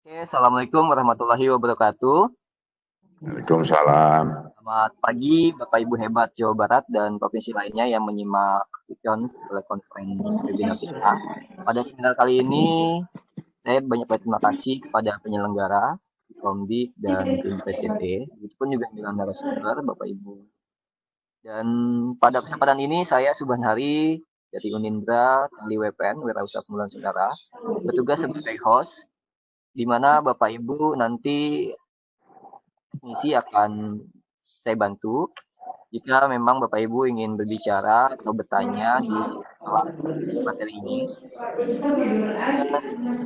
Oke, Assalamualaikum warahmatullahi wabarakatuh. Waalaikumsalam. Selamat pagi, Bapak Ibu hebat Jawa Barat dan provinsi lainnya yang menyimak telekonferensi webinar kita. Pada seminar kali ini, saya banyak terima kasih kepada penyelenggara, Komdik, dan tim PCT. Begitupun juga dengan narasumber, Bapak Ibu. Dan pada kesempatan ini, saya Subhan Hari dari Unindra, Tali WPN, Wirausaha Pemuluhan Saudara, bertugas sebagai host, di mana Bapak Ibu nanti teknisi akan saya bantu jika memang Bapak Ibu ingin berbicara atau bertanya di setelah materi ini.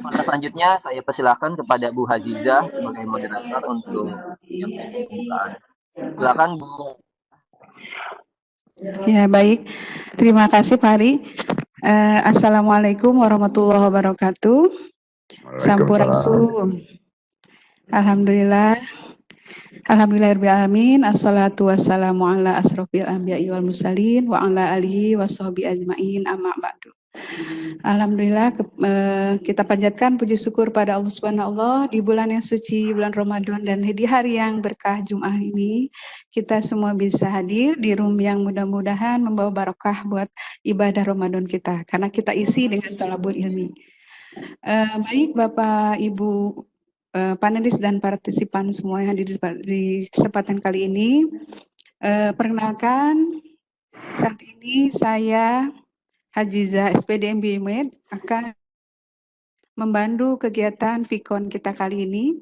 Pada selanjutnya saya persilakan kepada Bu Hazizah sebagai moderator untuk menyampaikan pembukaan. Silakan Bu. Ya, baik. Terima kasih Pak Ari. Assalamualaikum warahmatullahi wabarakatuh. Sampurasun. Alhamdulillah. Alhamdulillahirrahmanirrahim. Assalatu wassalamu ala asrofil anbiya'i wal mursalin wa ala alihi wa sahbihi ajma'in amma ba'du. Alhamdulillah kita panjatkan puji syukur pada Allah Subhanahu wa ta'ala di bulan yang suci, bulan Ramadan, dan di hari yang berkah Jum'ah ini kita semua bisa hadir di room yang mudah-mudahan membawa barokah buat ibadah Ramadan kita karena kita isi dengan talabul ilmi. Baik Bapak Ibu panelis dan partisipan semua yang hadir di kesempatan kali ini, perkenalkan saat ini saya Hazizah SPD MBMed akan membantu kegiatan Vikon kita kali ini.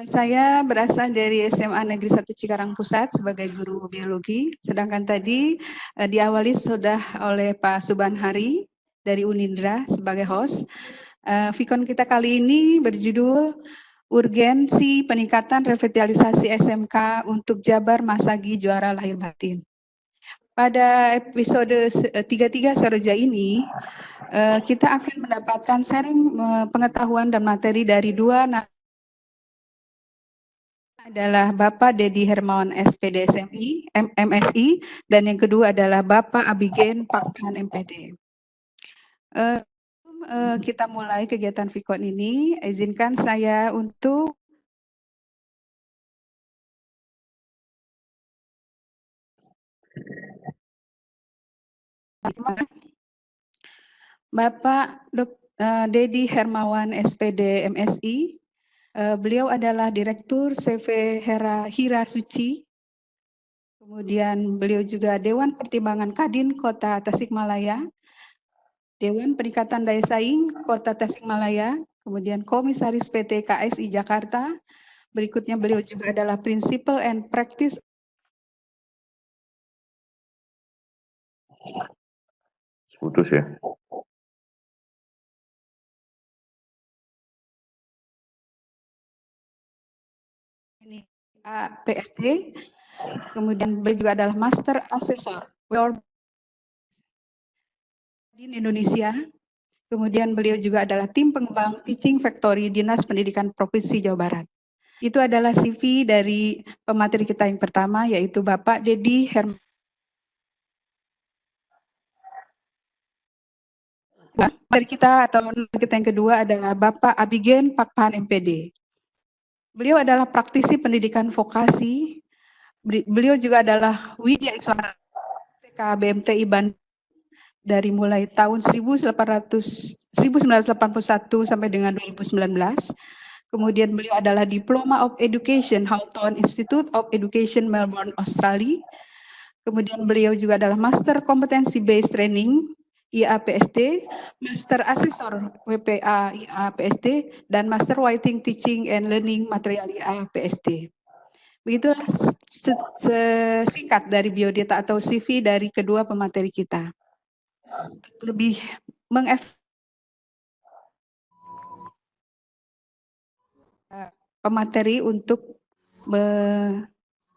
Saya berasal dari SMA Negeri 1 Cikarang Pusat sebagai guru biologi, sedangkan tadi diawali sudah oleh Pak Subhan Hari dari Unindra sebagai host. Vikon kita kali ini berjudul Urgensi Peningkatan Revitalisasi SMK untuk Jabar Masagi Juara Lahir Batin. Pada episode 33 Saroja ini, kita akan mendapatkan sharing pengetahuan dan materi dari dua adalah Bapak Dedi Hermawan SPD SMI, MSI, dan yang kedua adalah Bapak Abigen Pakpan MPD. Kita mulai kegiatan Vikon ini, izinkan saya untuk Bapak Dedi Hermawan SPD MSI. Beliau adalah Direktur CV Hira Suci. Kemudian beliau juga Dewan Pertimbangan Kadin Kota Tasikmalaya, Dewan Peningkatan Daya Saing Kota Tasikmalaya, kemudian Komisaris PT KSI Jakarta. Berikutnya beliau juga adalah Principal and Practice Putus ya. PSD, kemudian beliau juga adalah Master Assessor di Indonesia. Kemudian beliau juga adalah tim pengembang Teaching Factory Dinas Pendidikan Provinsi Jawa Barat. Itu adalah CV dari pemateri kita yang pertama, yaitu Bapak Dedi Hermawan. Dari kita atau kita yang kedua adalah Bapak Abigen Pakpan MPD. Beliau adalah praktisi pendidikan vokasi. Beliau juga adalah Widya Iswara TK BMTI Bandung dari mulai tahun 1981 sampai dengan 2019. Kemudian beliau adalah Diploma of Education Houghton Institute of Education Melbourne, Australia. Kemudian beliau juga adalah Master Competency Based Training IAPSD, Master Assessor WPA IAPSD, dan Master Writing Teaching and Learning Material IAPSD. Begitulah singkat dari biodata atau CV dari kedua pemateri kita. Lebih pemateri untuk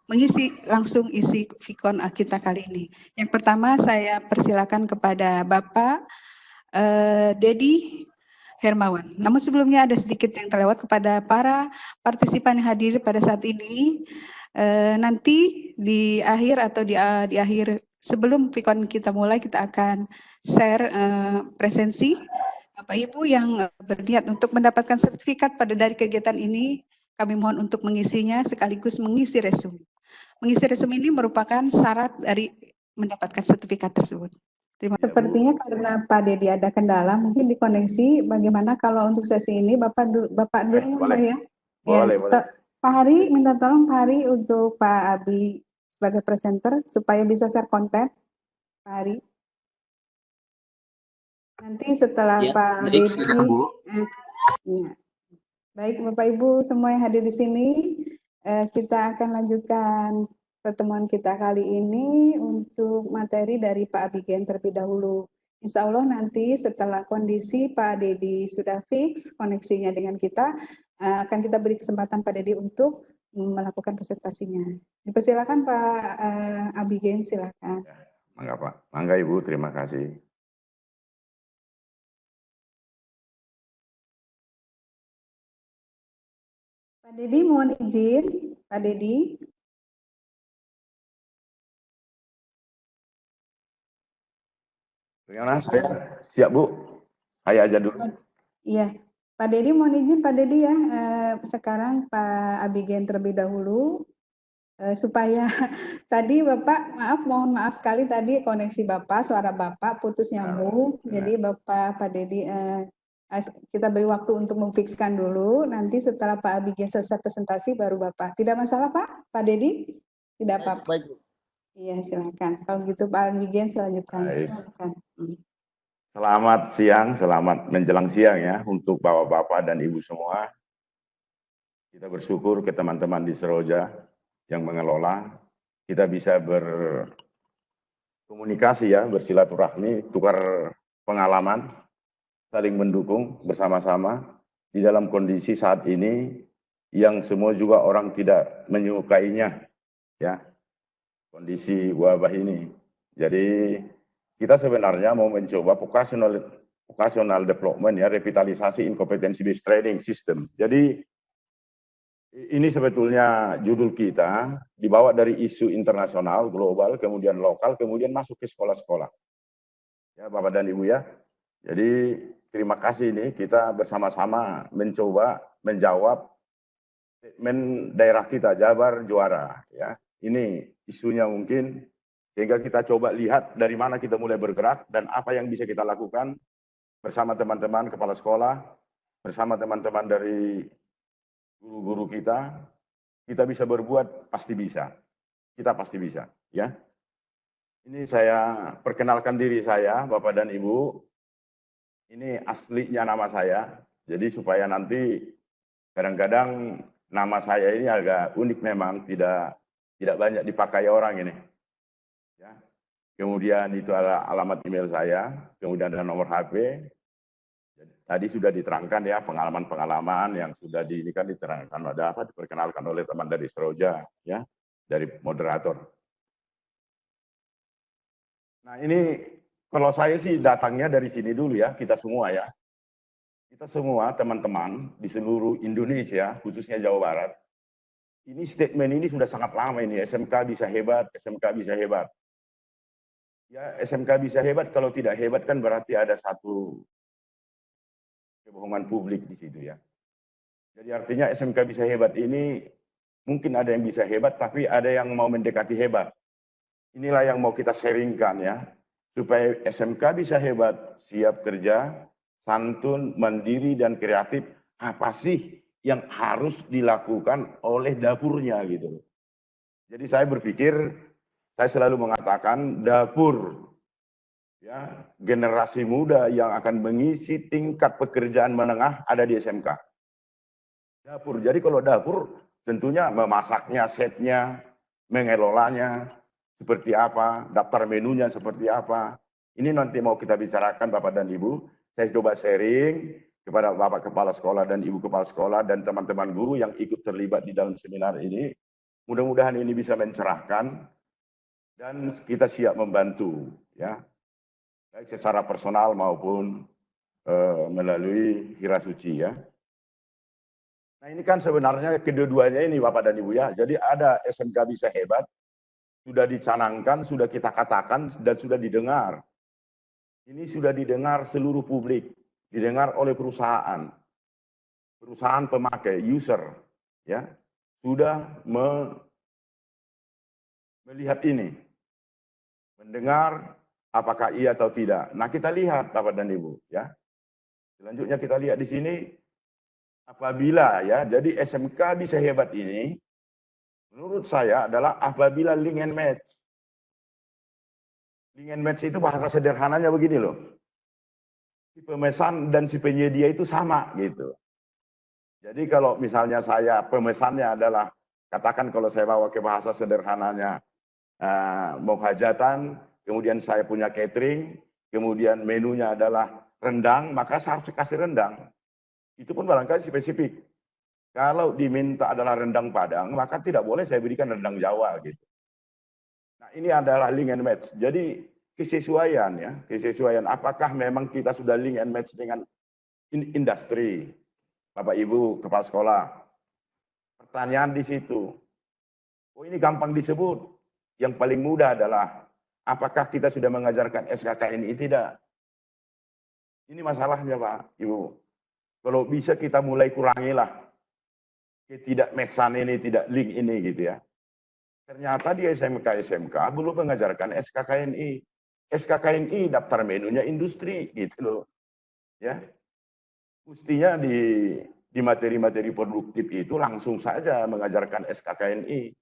mengisi langsung isi Vikon kita kali ini. Yang pertama saya persilakan kepada Bapak Dedi Hermawan. Namun sebelumnya ada sedikit yang terlewat kepada para partisipan yang hadir pada saat ini. Nanti di akhir atau di akhir sebelum Vikon kita mulai, kita akan share presensi Bapak Ibu yang berniat untuk mendapatkan sertifikat dari kegiatan ini, kami mohon untuk mengisinya sekaligus mengisi resume. Mengisi resume ini merupakan syarat dari mendapatkan sertifikat tersebut. Terima kasih. Sepertinya karena Pak Dedi ada kendala, mungkin dikoneksi. Bagaimana kalau untuk sesi ini Bapak dulu yang boleh. ya? Boleh. Pak Hari, minta tolong Pak Hari untuk Pak Abi sebagai presenter supaya bisa share konten. Pak Hari. Nanti setelah Ya, Pak baik, Dedi, silakan, Bu. ya. Baik Bapak Ibu semua yang hadir di sini, kita akan lanjutkan pertemuan kita kali ini untuk materi dari Pak Abigen terlebih dahulu. Insya Allah nanti setelah kondisi Pak Dedi sudah fix koneksinya dengan kita, akan kita beri kesempatan Pak Dedi untuk melakukan presentasinya. Dipersilakan Pak Abigen, silakan. Mangga Pak, mangga Ibu, terima kasih. Pak Dedi mohon izin, Pak Dedi. Bagaimana saya siap Bu? Saya aja dulu. Iya, Pak Dedi mohon izin Pak Dedi ya, sekarang Pak Abigen terlebih dahulu, supaya tadi Bapak, mohon maaf sekali tadi koneksi Bapak, suara Bapak putus nyambung, jadi Bapak, Pak Dedi, kita beri waktu untuk memfikskan dulu, nanti setelah Pak Abigen selesai presentasi baru Bapak. Tidak masalah Pak Dedi? Tidak apa-apa. Baik. Iya silakan, kalau gitu Pak Abigen selanjutnya. Baik. Silakan. Selamat siang, selamat menjelang siang ya untuk Bapak-Bapak dan Ibu semua. Kita bersyukur ke teman-teman di Seroja yang mengelola. Kita bisa berkomunikasi ya, bersilaturahmi, tukar pengalaman, saling mendukung bersama-sama di dalam kondisi saat ini yang semua juga orang tidak menyukainya ya, kondisi wabah ini. Jadi kita sebenarnya mau mencoba vocational development ya, revitalisasi in competency based training system. Jadi ini sebetulnya judul kita dibawa dari isu internasional, global, kemudian lokal, kemudian masuk ke sekolah-sekolah. Ya Bapak dan Ibu ya. Jadi terima kasih ini kita bersama-sama mencoba menjawab statement daerah kita, Jabar juara ya. Ini isunya mungkin, sehingga kita coba lihat dari mana kita mulai bergerak dan apa yang bisa kita lakukan bersama teman-teman kepala sekolah, bersama teman-teman dari guru-guru kita bisa berbuat, pasti bisa. Kita pasti bisa ya. Ini saya perkenalkan diri saya, Bapak dan Ibu. Ini aslinya nama saya, jadi supaya nanti kadang-kadang nama saya ini agak unik memang, tidak banyak dipakai orang ini. Ya. Kemudian itu adalah alamat email saya, kemudian ada nomor HP. Tadi sudah diterangkan ya pengalaman-pengalaman yang sudah diterangkan, ada apa diperkenalkan oleh teman dari Seroja ya, dari moderator. Nah ini kalau saya sih datangnya dari sini dulu ya, kita semua ya. Kita semua teman-teman di seluruh Indonesia, khususnya Jawa Barat, ini statement ini sudah sangat lama ini, SMK bisa hebat, SMK bisa hebat. Ya SMK bisa hebat, kalau tidak hebat kan berarti ada satu kebohongan publik di situ ya. Jadi artinya SMK bisa hebat ini, mungkin ada yang bisa hebat, tapi ada yang mau mendekati hebat. Inilah yang mau kita sharingkan ya, supaya SMK bisa hebat, siap kerja, santun, mandiri, dan kreatif. Apa sih yang harus dilakukan oleh dapurnya gitu. Jadi saya berpikir, saya selalu mengatakan dapur ya, generasi muda yang akan mengisi tingkat pekerjaan menengah ada di SMK. Dapur. Jadi kalau dapur tentunya memasaknya, setnya, mengelolanya seperti apa, daftar menunya seperti apa. Ini nanti mau kita bicarakan Bapak dan Ibu. Saya coba sharing kepada Bapak Kepala Sekolah dan Ibu Kepala Sekolah dan teman-teman guru yang ikut terlibat di dalam seminar ini. Mudah-mudahan ini bisa mencerahkan dan kita siap membantu ya, baik secara personal maupun melalui Hirasuci ya. Nah ini kan sebenarnya kedua-duanya ini Bapak dan Ibu ya. Jadi ada SMK bisa hebat, sudah dicanangkan, sudah kita katakan dan sudah didengar. Ini sudah didengar seluruh publik. didengar oleh perusahaan pemakai, user, ya, sudah melihat ini, mendengar apakah iya atau tidak. Nah, kita lihat Bapak dan Ibu, ya. Selanjutnya kita lihat di sini, apabila ya, jadi SMK bisa hebat ini, menurut saya adalah apabila link and match. Link and match itu bahasa sederhananya begini loh. Si pemesan dan si penyedia itu sama gitu. Jadi kalau misalnya saya pemesannya adalah, katakan kalau saya bawa ke bahasa sederhananya, mau hajatan, kemudian saya punya catering, kemudian menunya adalah rendang, maka saya harus kasih rendang. Itu pun barangkali spesifik. Kalau diminta adalah rendang Padang, maka tidak boleh saya berikan rendang Jawa gitu. Nah, ini adalah link and match. Jadi kesesuaian ya, kesesuaian. Apakah memang kita sudah link and match dengan industri, Bapak Ibu kepala sekolah? Pertanyaan di situ. Oh, ini gampang disebut. Yang paling mudah adalah apakah kita sudah mengajarkan SKKNI tidak? Ini masalahnya Pak, Ibu. Kalau bisa kita mulai kurangilah ketidakmatchan ini, tidak link ini gitu ya. Ternyata di SMK belum mengajarkan SKKNI. SKKNI daftar menunya industri gitu loh. Ya. Mestinya di materi-materi produktif itu langsung saja mengajarkan SKKNI.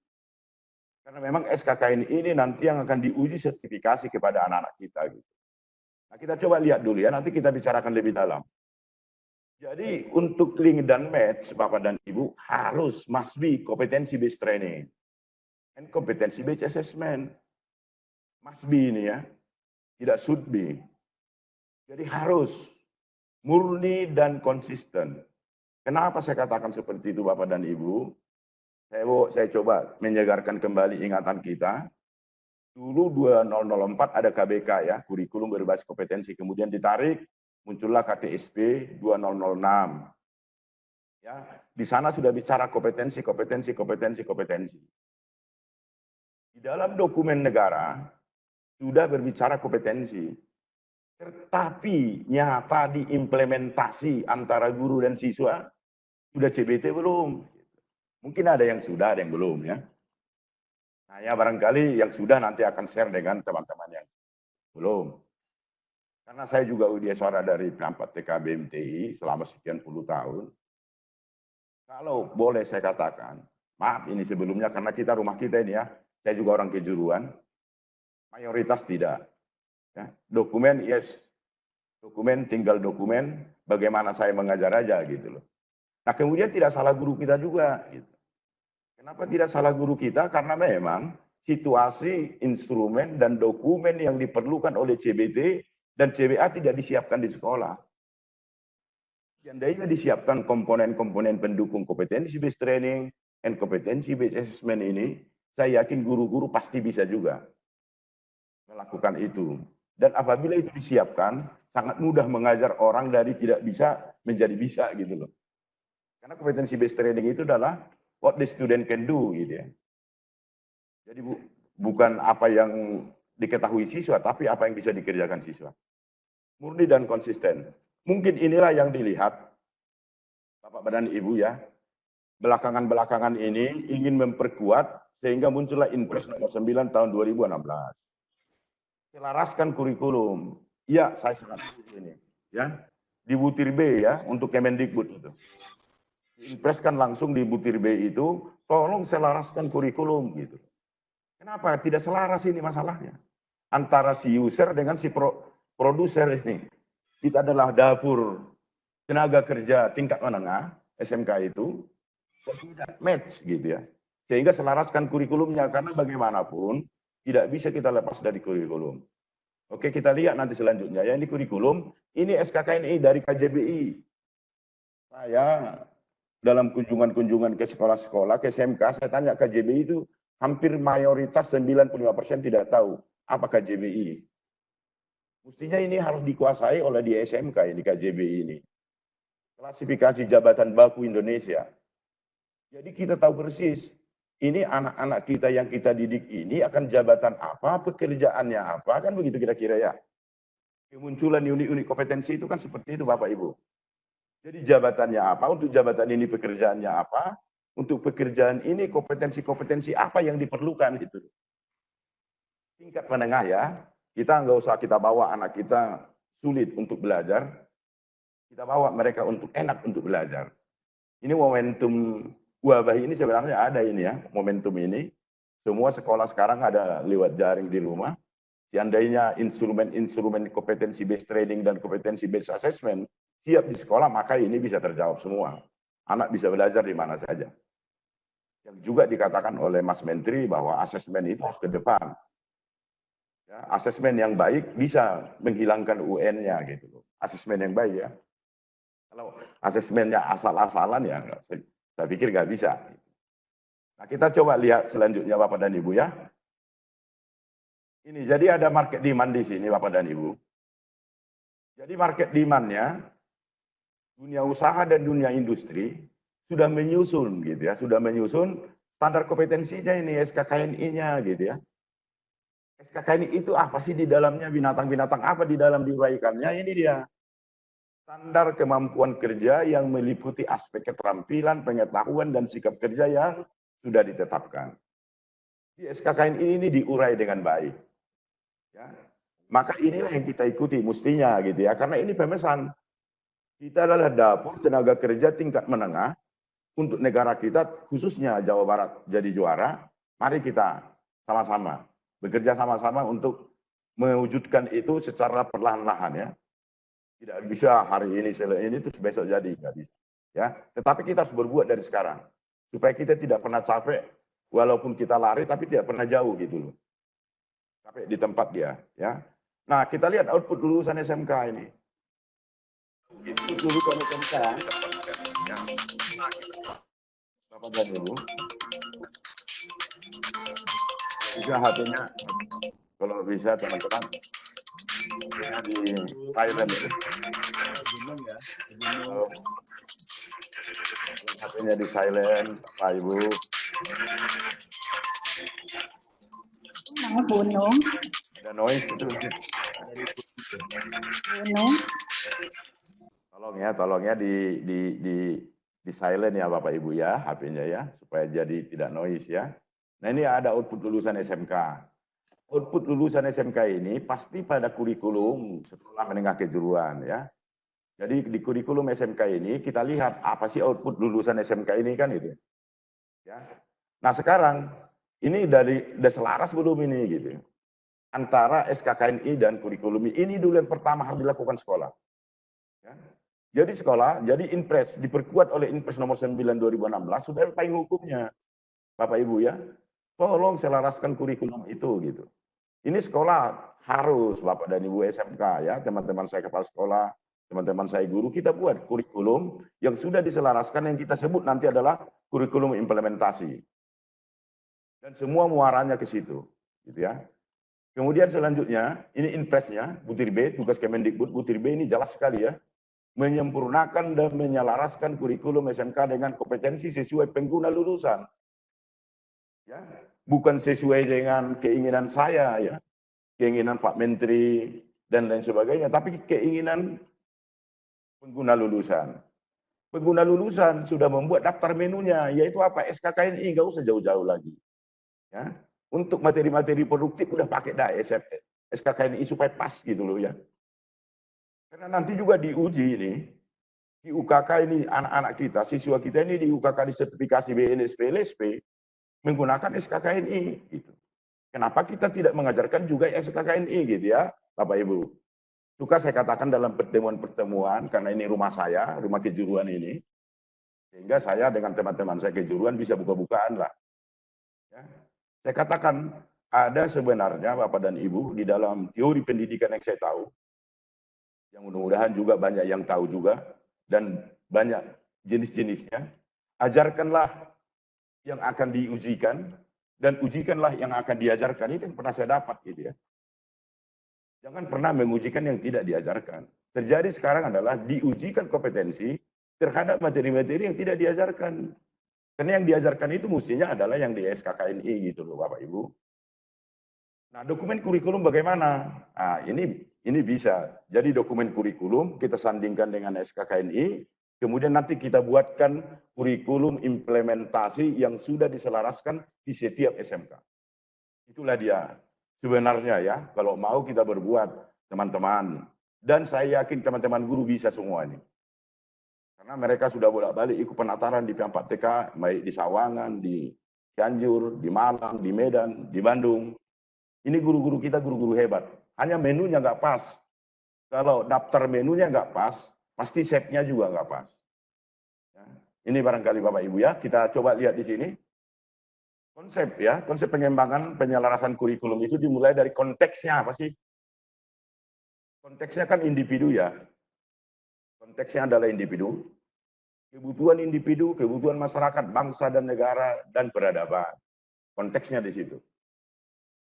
Karena memang SKKNI ini nanti yang akan diuji sertifikasi kepada anak-anak kita gitu. Nah, kita coba lihat dulu ya, nanti kita bicarakan lebih dalam. Jadi untuk link dan match Bapak dan Ibu harus must be competency based training and competency based assessment. Must be ini ya, tidak should be. Jadi harus murni dan konsisten. Kenapa saya katakan seperti itu Bapak dan Ibu? Saya coba menyegarkan kembali ingatan kita. Dulu 2004 ada KBK ya, kurikulum berbasis kompetensi, kemudian ditarik, muncullah KTSP 2006. Ya, di sana sudah bicara kompetensi. Di dalam dokumen negara sudah berbicara kompetensi. Tetapi nyata diimplementasi antara guru dan siswa sudah CBT belum? Mungkin ada yang sudah, ada yang belum ya. Saya barangkali yang sudah nanti akan share dengan teman-teman yang belum. Karena saya juga udiaswara dari P4 TKB MTI selama sekian puluh tahun. Kalau boleh saya katakan, maaf ini sebelumnya karena rumah kita ini ya, saya juga orang kejuruan, mayoritas tidak. Ya, dokumen yes, dokumen tinggal dokumen, bagaimana saya mengajar aja gitu loh. Nah kemudian tidak salah guru kita juga. Gitu. Kenapa tidak salah guru kita? Karena memang situasi, instrumen, dan dokumen yang diperlukan oleh CBT dan CBA tidak disiapkan di sekolah. Seandainya disiapkan komponen-komponen pendukung kompetensi based training and kompetensi based assessment ini, saya yakin guru-guru pasti bisa juga melakukan itu. Dan apabila itu disiapkan, sangat mudah mengajar orang dari tidak bisa menjadi bisa gitu loh. Karena kompetensi based training itu adalah what the student can do gitu ya. Jadi bukan apa yang diketahui siswa, tapi apa yang bisa dikerjakan siswa. Murni dan konsisten. Mungkin inilah yang dilihat Bapak dan Ibu ya. Belakangan-belakangan ini ingin memperkuat sehingga muncullah Inpres nomor 9 tahun 2016. Selaraskan kurikulum. Iya, saya sangat setuju ini. Ya, di butir B ya untuk Kemendikbud itu. Inpreskan langsung di butir B itu, tolong selaraskan kurikulum gitu. Kenapa tidak selaras ini masalahnya? Antara si user dengan si produser ini. Kita adalah dapur tenaga kerja tingkat menengah, SMK itu, tidak match gitu ya. Sehingga selaraskan kurikulumnya, karena bagaimanapun tidak bisa kita lepas dari kurikulum. Oke, kita lihat nanti selanjutnya. Ya, ini kurikulum, ini SKKNI dari KJBI. Saya dalam kunjungan-kunjungan ke sekolah-sekolah, ke SMK, saya tanya KJBI itu hampir mayoritas 95% tidak tahu apa KJBI. Mestinya ini harus dikuasai oleh di SMK ini, KJBI ini. Klasifikasi jabatan baku Indonesia. Jadi kita tahu persis, ini anak-anak kita yang kita didik ini akan jabatan apa, pekerjaannya apa, kan begitu kira-kira ya. Kemunculan unit-unit kompetensi itu kan seperti itu Bapak Ibu. Jadi jabatannya apa, untuk jabatan ini pekerjaannya apa, untuk pekerjaan ini kompetensi-kompetensi apa yang diperlukan itu. Tingkat menengah ya, kita nggak usah kita bawa anak kita sulit untuk belajar, kita bawa mereka untuk enak untuk belajar. Ini momentum wabah ini sebenarnya ada ini ya, momentum ini. Semua sekolah sekarang ada lewat jaring di rumah. Seandainya instrumen-instrumen kompetensi based training dan kompetensi based assessment siap di sekolah, maka ini bisa terjawab semua. Anak bisa belajar di mana saja. Yang juga dikatakan oleh Mas Menteri bahwa asesmen itu harus ke depan. Ya, asesmen yang baik bisa menghilangkan UN-nya gitu loh. Asesmen yang baik ya. Kalau asesmennya asal-asalan ya, saya pikir nggak bisa. Nah, kita coba lihat selanjutnya Bapak dan Ibu ya. Ini jadi ada market demand di sini Bapak dan Ibu. Jadi market demand-nya dunia usaha dan dunia industri sudah menyusun gitu ya, sudah menyusun standar kompetensinya ini SKKNI-nya gitu ya. SKKNI itu apa sih di dalamnya, binatang-binatang apa di dalam diuraikannya, ini dia. Standar kemampuan kerja yang meliputi aspek keterampilan, pengetahuan, dan sikap kerja yang sudah ditetapkan. Di SKKNI ini diurai dengan baik. Ya. Maka inilah yang kita ikuti mestinya gitu ya, karena ini pemesan. Kita adalah dapur tenaga kerja tingkat menengah untuk negara kita, khususnya Jawa Barat jadi juara. Mari kita sama-sama bekerja sama-sama untuk mewujudkan itu secara perlahan-lahan ya. Tidak bisa hari ini ini terus besok jadi, nggak bisa. Ya, tetapi kita harus berbuat dari sekarang supaya kita tidak pernah capek, walaupun kita lari tapi tidak pernah jauh gitu loh. Capek di tempat dia, ya. Nah, kita lihat output lulusan SMK ini. Output lulusan SMK. Ya. Bapak dan Ibu. Bisa HP-nya, kalau bisa teman-teman. Ya, di Thailand itu. HP-nya di silent, Pak Ibu. Gunung. Ada noise itu. Gunung. Tolong ya di silent ya Bapak Ibu ya, HP-nya ya, supaya jadi tidak noise ya. Nah, ini ada output lulusan SMK. Output lulusan SMK ini pasti pada kurikulum sekolah menengah kejuruan ya. Jadi di kurikulum SMK ini kita lihat apa sih output lulusan SMK ini kan itu. Ya. Nah, sekarang ini udah selaras belum ini gitu. Antara SKKNI dan kurikulum ini dulu yang pertama harus dilakukan sekolah. Ya. Jadi sekolah, jadi Inpres diperkuat oleh Inpres nomor 9 2016 sudah ada payung hukumnya. Bapak Ibu ya. Tolong selaraskan kurikulum itu gitu. Ini sekolah harus Bapak dan Ibu SMK ya, teman-teman saya kepala sekolah, teman-teman saya guru, kita buat kurikulum yang sudah diselaraskan, yang kita sebut nanti adalah kurikulum implementasi. Dan semua muaranya ke situ, gitu ya. Kemudian selanjutnya, ini Inpresnya, Butir B, tugas Kemendikbud, Butir B ini jelas sekali ya, menyempurnakan dan menyelaraskan kurikulum SMK dengan kompetensi sesuai pengguna lulusan. Ya, bukan sesuai dengan keinginan saya ya, keinginan Pak Menteri dan lain sebagainya, tapi keinginan pengguna lulusan. Pengguna lulusan sudah membuat daftar menunya, yaitu apa? SKKNI, nggak usah jauh-jauh lagi. Ya, untuk materi-materi produktif udah pakai dah SKKNI supaya pas gitu loh ya. Karena nanti juga diuji ini, di UKK ini anak-anak kita, siswa kita ini di UKK disertifikasi BNSP, LSP, menggunakan SKKNI gitu. Kenapa kita tidak mengajarkan juga SKKNI gitu ya, Bapak Ibu? Suka saya katakan dalam pertemuan-pertemuan, karena ini rumah saya, rumah kejuruan ini, sehingga saya dengan teman-teman saya kejuruan bisa buka-bukaan lah. Ya. Saya katakan ada sebenarnya Bapak dan Ibu di dalam teori pendidikan yang saya tahu, yang mudah-mudahan juga banyak yang tahu juga, dan banyak jenis-jenisnya, ajarkanlah yang akan diujikan, dan ujikanlah yang akan diajarkan. Itu yang pernah saya dapat gitu ya. Jangan pernah mengujikan yang tidak diajarkan. Terjadi sekarang adalah diujikan kompetensi terhadap materi-materi yang tidak diajarkan. Karena yang diajarkan itu mestinya adalah yang di SKKNI gitu loh Bapak Ibu. Nah, dokumen kurikulum bagaimana? Nah, ini ini bisa. Jadi dokumen kurikulum kita sandingkan dengan SKKNI, kemudian nanti kita buatkan kurikulum implementasi yang sudah diselaraskan di setiap SMK. Itulah dia sebenarnya ya, kalau mau kita berbuat teman-teman. Dan saya yakin teman-teman guru bisa semua ini. Karena mereka sudah bolak-balik ikut penataran di P4TK, baik di Sawangan, di Cianjur, di Malang, di Medan, di Bandung. Ini guru-guru kita guru-guru hebat. Hanya menunya nggak pas. Kalau daftar menunya nggak pas, pasti setnya juga nggak pas. Ya. Ini barangkali Bapak Ibu ya, kita coba lihat di sini. Konsep ya, konsep pengembangan penyelarasan kurikulum itu dimulai dari konteksnya apa sih? Konteksnya kan individu ya. Konteksnya adalah individu. Kebutuhan individu, kebutuhan masyarakat, bangsa dan negara, dan peradaban. Konteksnya di situ.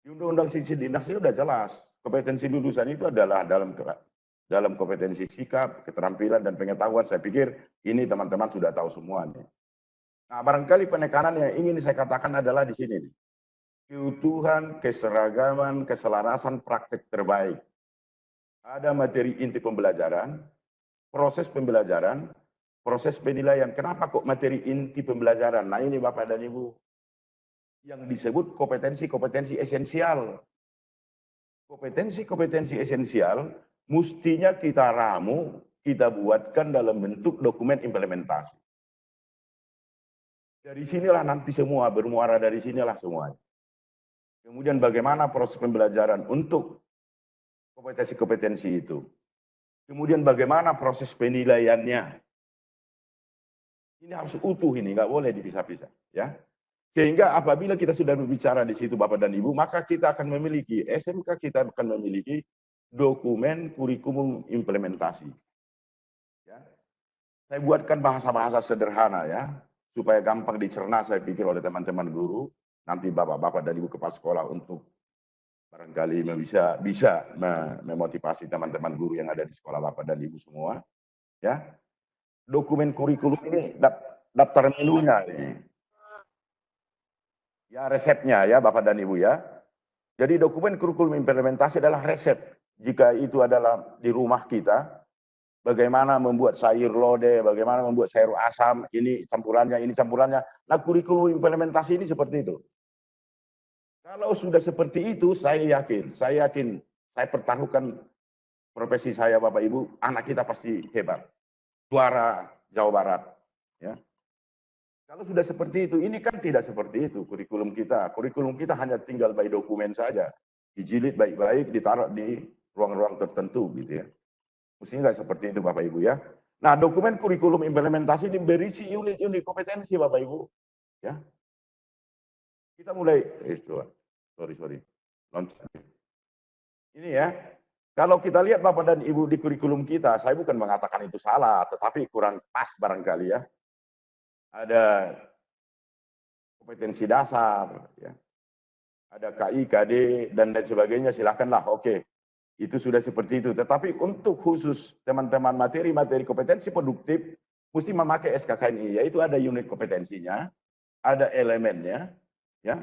Di Undang-Undang Sisi Dinas itu sudah jelas. Kompetensi lulusan itu adalah dalam kompetensi sikap, keterampilan, dan pengetahuan. Saya pikir ini teman-teman sudah tahu semua nih. Nah, barangkali penekanan yang ingin saya katakan adalah di sini nih. Keutuhan, keseragaman, keselarasan praktek terbaik. Ada materi inti pembelajaran, proses pembelajaran, proses penilaian. Kenapa kok materi inti pembelajaran? Nah ini Bapak dan Ibu, yang disebut kompetensi-kompetensi esensial. Kompetensi-kompetensi esensial mestinya kita ramu, kita buatkan dalam bentuk dokumen implementasi. Dari sinilah nanti semua bermuara, dari sinilah semuanya. Kemudian bagaimana proses pembelajaran untuk kompetensi-kompetensi itu. Kemudian bagaimana proses penilaiannya. Ini harus utuh ini, nggak boleh dipisah-pisah. Ya. Sehingga apabila kita sudah berbicara di situ Bapak dan Ibu, maka kita akan memiliki, SMK kita akan memiliki dokumen kurikulum implementasi. Ya. Saya buatkan bahasa-bahasa sederhana ya, supaya gampang dicerna saya pikir oleh teman-teman guru, nanti Bapak-Bapak dan Ibu kepala sekolah untuk barangkali bisa memotivasi teman-teman guru yang ada di sekolah Bapak dan Ibu semua. Ya. Dokumen kurikulum ini daftar menunya nih. Ya resepnya ya Bapak dan Ibu ya. Jadi dokumen kurikulum implementasi adalah resep. Jika itu adalah di rumah kita, bagaimana membuat sayur lodeh, bagaimana membuat sayur asam, ini campurannya. Nah kurikulum implementasi ini seperti itu. Kalau sudah seperti itu, saya yakin, saya pertaruhkan profesi saya Bapak Ibu, anak kita pasti hebat. Juara Jawa Barat. Ya. Kalau sudah seperti itu, ini kan tidak seperti itu kurikulum kita. Kurikulum kita hanya tinggal by dokumen saja. Dijilid baik-baik, ditaruh di ruang-ruang tertentu gitu ya. Mestinya nggak seperti itu Bapak Ibu ya. Nah dokumen kurikulum implementasi ini berisi unit-unit kompetensi Bapak Ibu. Ya. Kita mulai, sorry. Ini ya. Kalau kita lihat Bapak dan Ibu di kurikulum kita, saya bukan mengatakan itu salah, tetapi kurang pas barangkali ya. Ada kompetensi dasar, ya. Ada KI, KD, dan lain sebagainya, silakanlah, oke. Itu sudah seperti itu. Tetapi untuk khusus teman-teman materi-materi kompetensi produktif, mesti memakai SKKNI, yaitu ada unit kompetensinya, ada elemennya, ya,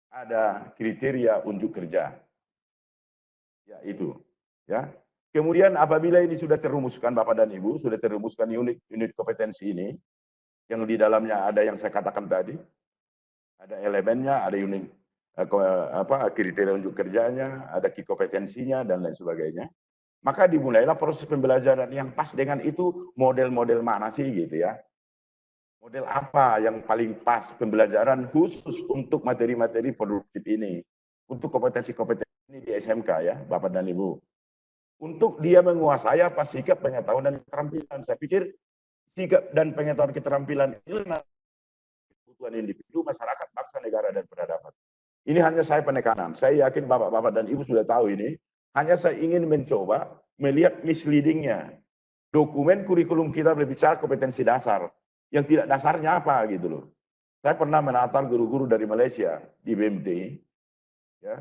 ada kriteria unjuk kerja. Ya itu, ya. Kemudian apabila ini sudah terumuskan Bapak dan Ibu, sudah terumuskan unit kompetensi ini, yang di dalamnya ada yang saya katakan tadi, ada elemennya, ada unit kriteria unjuk kerjanya, ada key kompetensinya dan lain sebagainya. Maka dimulailah proses pembelajaran yang pas dengan itu. Model-model mana sih gitu ya? Model apa yang paling pas pembelajaran khusus untuk materi-materi produktif ini, untuk kompetensi-kompetensi ini di SMK ya, Bapak dan Ibu. Untuk dia menguasai apa sikap, pengetahuan dan keterampilan. Saya pikir sikap dan pengetahuan keterampilan ini kebutuhan individu, masyarakat, bangsa, negara, dan peradaban. Ini hanya saya penekanan. Saya yakin Bapak-Bapak dan Ibu sudah tahu ini. Hanya saya ingin mencoba melihat misleadingnya. Dokumen kurikulum kita berbicara kompetensi dasar. Yang tidak dasarnya apa gitu loh. Saya pernah menatar guru-guru dari Malaysia di BMT. Ya.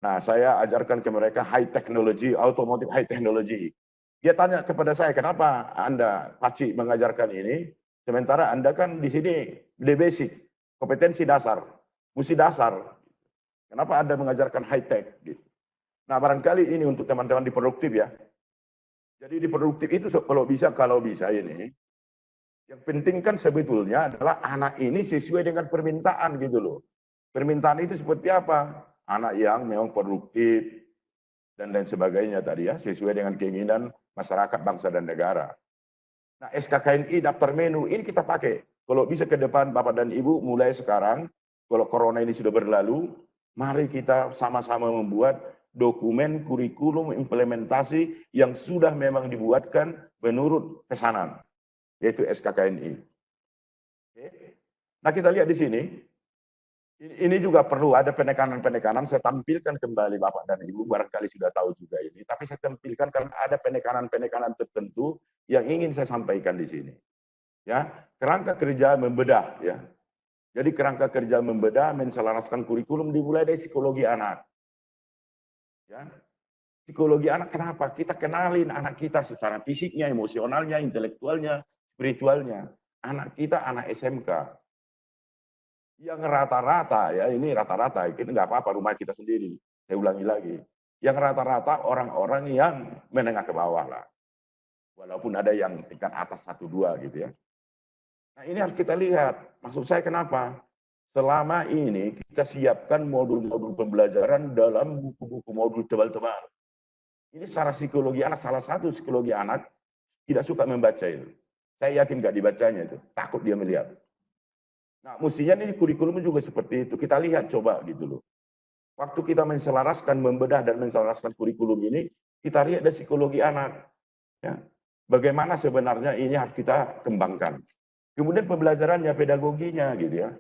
Nah, saya ajarkan ke mereka high technology, automotive high technology. Dia tanya kepada saya, kenapa Anda, Pakcik, mengajarkan ini? Sementara Anda kan di sini the basic, kompetensi dasar, mesti dasar. Kenapa Anda mengajarkan high tech? Gitu. Nah, barangkali ini untuk teman-teman di produktif ya. Jadi di produktif itu kalau bisa ini, yang penting kan sebetulnya adalah anak ini sesuai dengan permintaan gitu loh. Permintaan itu seperti apa? Anak yang memang produktif dan lain sebagainya tadi ya, sesuai dengan keinginan masyarakat, bangsa dan negara. Nah, SKKNI daftar menu ini kita pakai. Kalau bisa ke depan Bapak dan Ibu mulai sekarang, kalau corona ini sudah berlalu, mari kita sama-sama membuat dokumen kurikulum implementasi yang sudah memang dibuatkan menurut pesanan, yaitu SKKNI. Oke. Nah, kita lihat di sini, ini juga perlu ada penekanan-penekanan. Saya tampilkan kembali Bapak dan Ibu, barangkali sudah tahu juga ini, tapi saya tampilkan karena ada penekanan-penekanan tertentu yang ingin saya sampaikan di sini. Ya, kerangka kerja membedah ya. Jadi kerangka kerja membedah, menselaraskan kurikulum dimulai dari psikologi anak. Ya. Psikologi anak kenapa? Kita kenalin anak kita secara fisiknya, emosionalnya, intelektualnya, spiritualnya. Anak kita anak SMK. Yang rata-rata ya, ini rata-rata, ini nggak apa-apa rumah kita sendiri. Saya ulangi lagi. Yang rata-rata orang-orang yang menengah ke bawah lah. Walaupun ada yang tingkat atas 1-2 gitu ya. Nah, ini harus kita lihat. Maksud saya kenapa? Selama ini kita siapkan modul-modul pembelajaran dalam buku-buku modul tebal-tebal. Ini secara psikologi anak, salah satu psikologi anak tidak suka membaca itu. Saya yakin nggak dibacanya itu, takut dia melihat. Nah, mestinya ini kurikulum juga seperti itu. Kita lihat coba gitu loh. Waktu kita menselaraskan, membedah dan menselaraskan kurikulum ini, kita lihat dari psikologi anak. Ya. Bagaimana sebenarnya ini harus kita kembangkan. Kemudian pembelajarannya, pedagoginya gitu ya.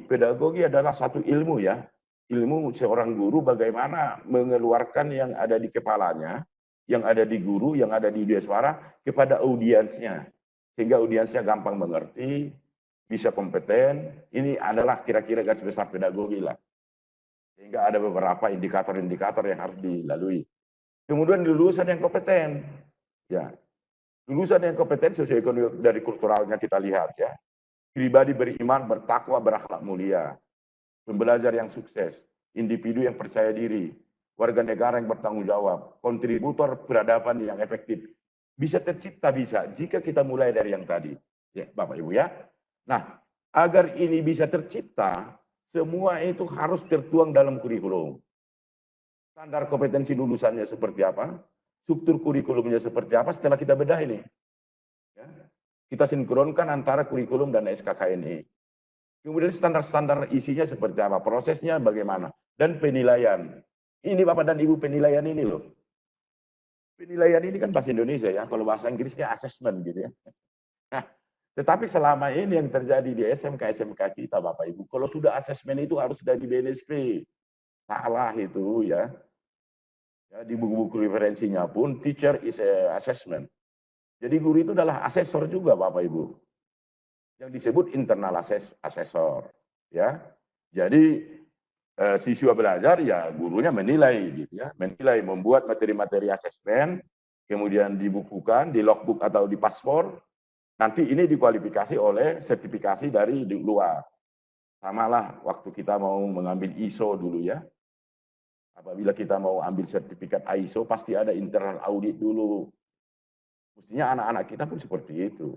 Pedagogi adalah satu ilmu ya. Ilmu seorang guru bagaimana mengeluarkan yang ada di kepalanya, yang ada di guru, yang ada di dia suara kepada audiensnya. Sehingga audiensnya gampang mengerti, bisa kompeten. Ini adalah kira-kira garis besar pedagogi lah. Sehingga ada beberapa indikator-indikator yang harus dilalui. Kemudian lulusan yang kompeten. Ya. Lulusan yang kompeten sesuai dari kulturalnya kita lihat ya. Pribadi beriman, bertakwa, berakhlak mulia. Pembelajar yang sukses, individu yang percaya diri, warga negara yang bertanggung jawab, kontributor peradaban yang efektif. Bisa tercipta bisa jika kita mulai dari yang tadi. Ya, Bapak Ibu ya. Nah, agar ini bisa tercipta, semua itu harus tertuang dalam kurikulum. Standar kompetensi lulusannya seperti apa? Struktur kurikulumnya seperti apa setelah kita bedah ini. Ya. Kita sinkronkan antara kurikulum dan SKKNI. Kemudian standar-standar isinya seperti apa, prosesnya bagaimana, dan penilaian. Ini Bapak dan Ibu penilaian ini loh. Penilaian ini kan bahasa Indonesia ya, kalau bahasa Inggrisnya assessment gitu ya. Nah, tetapi selama ini yang terjadi di SMK-SMK kita Bapak Ibu, kalau sudah assessment itu harus dari BNSP. Salah itu ya. Ya, di buku-buku referensinya pun teacher is a assessment. Jadi guru itu adalah asesor juga Bapak Ibu. Yang disebut internal assessor ya. Jadi siswa belajar ya gurunya menilai gitu ya, menilai, membuat materi-materi asesmen, kemudian dibukukan di logbook atau di paspor. Nanti ini dikualifikasi oleh sertifikasi dari luar. Samalah waktu kita mau mengambil ISO dulu ya. Apabila kita mau ambil sertifikat ISO pasti ada internal audit dulu. Mestinya anak-anak kita pun seperti itu.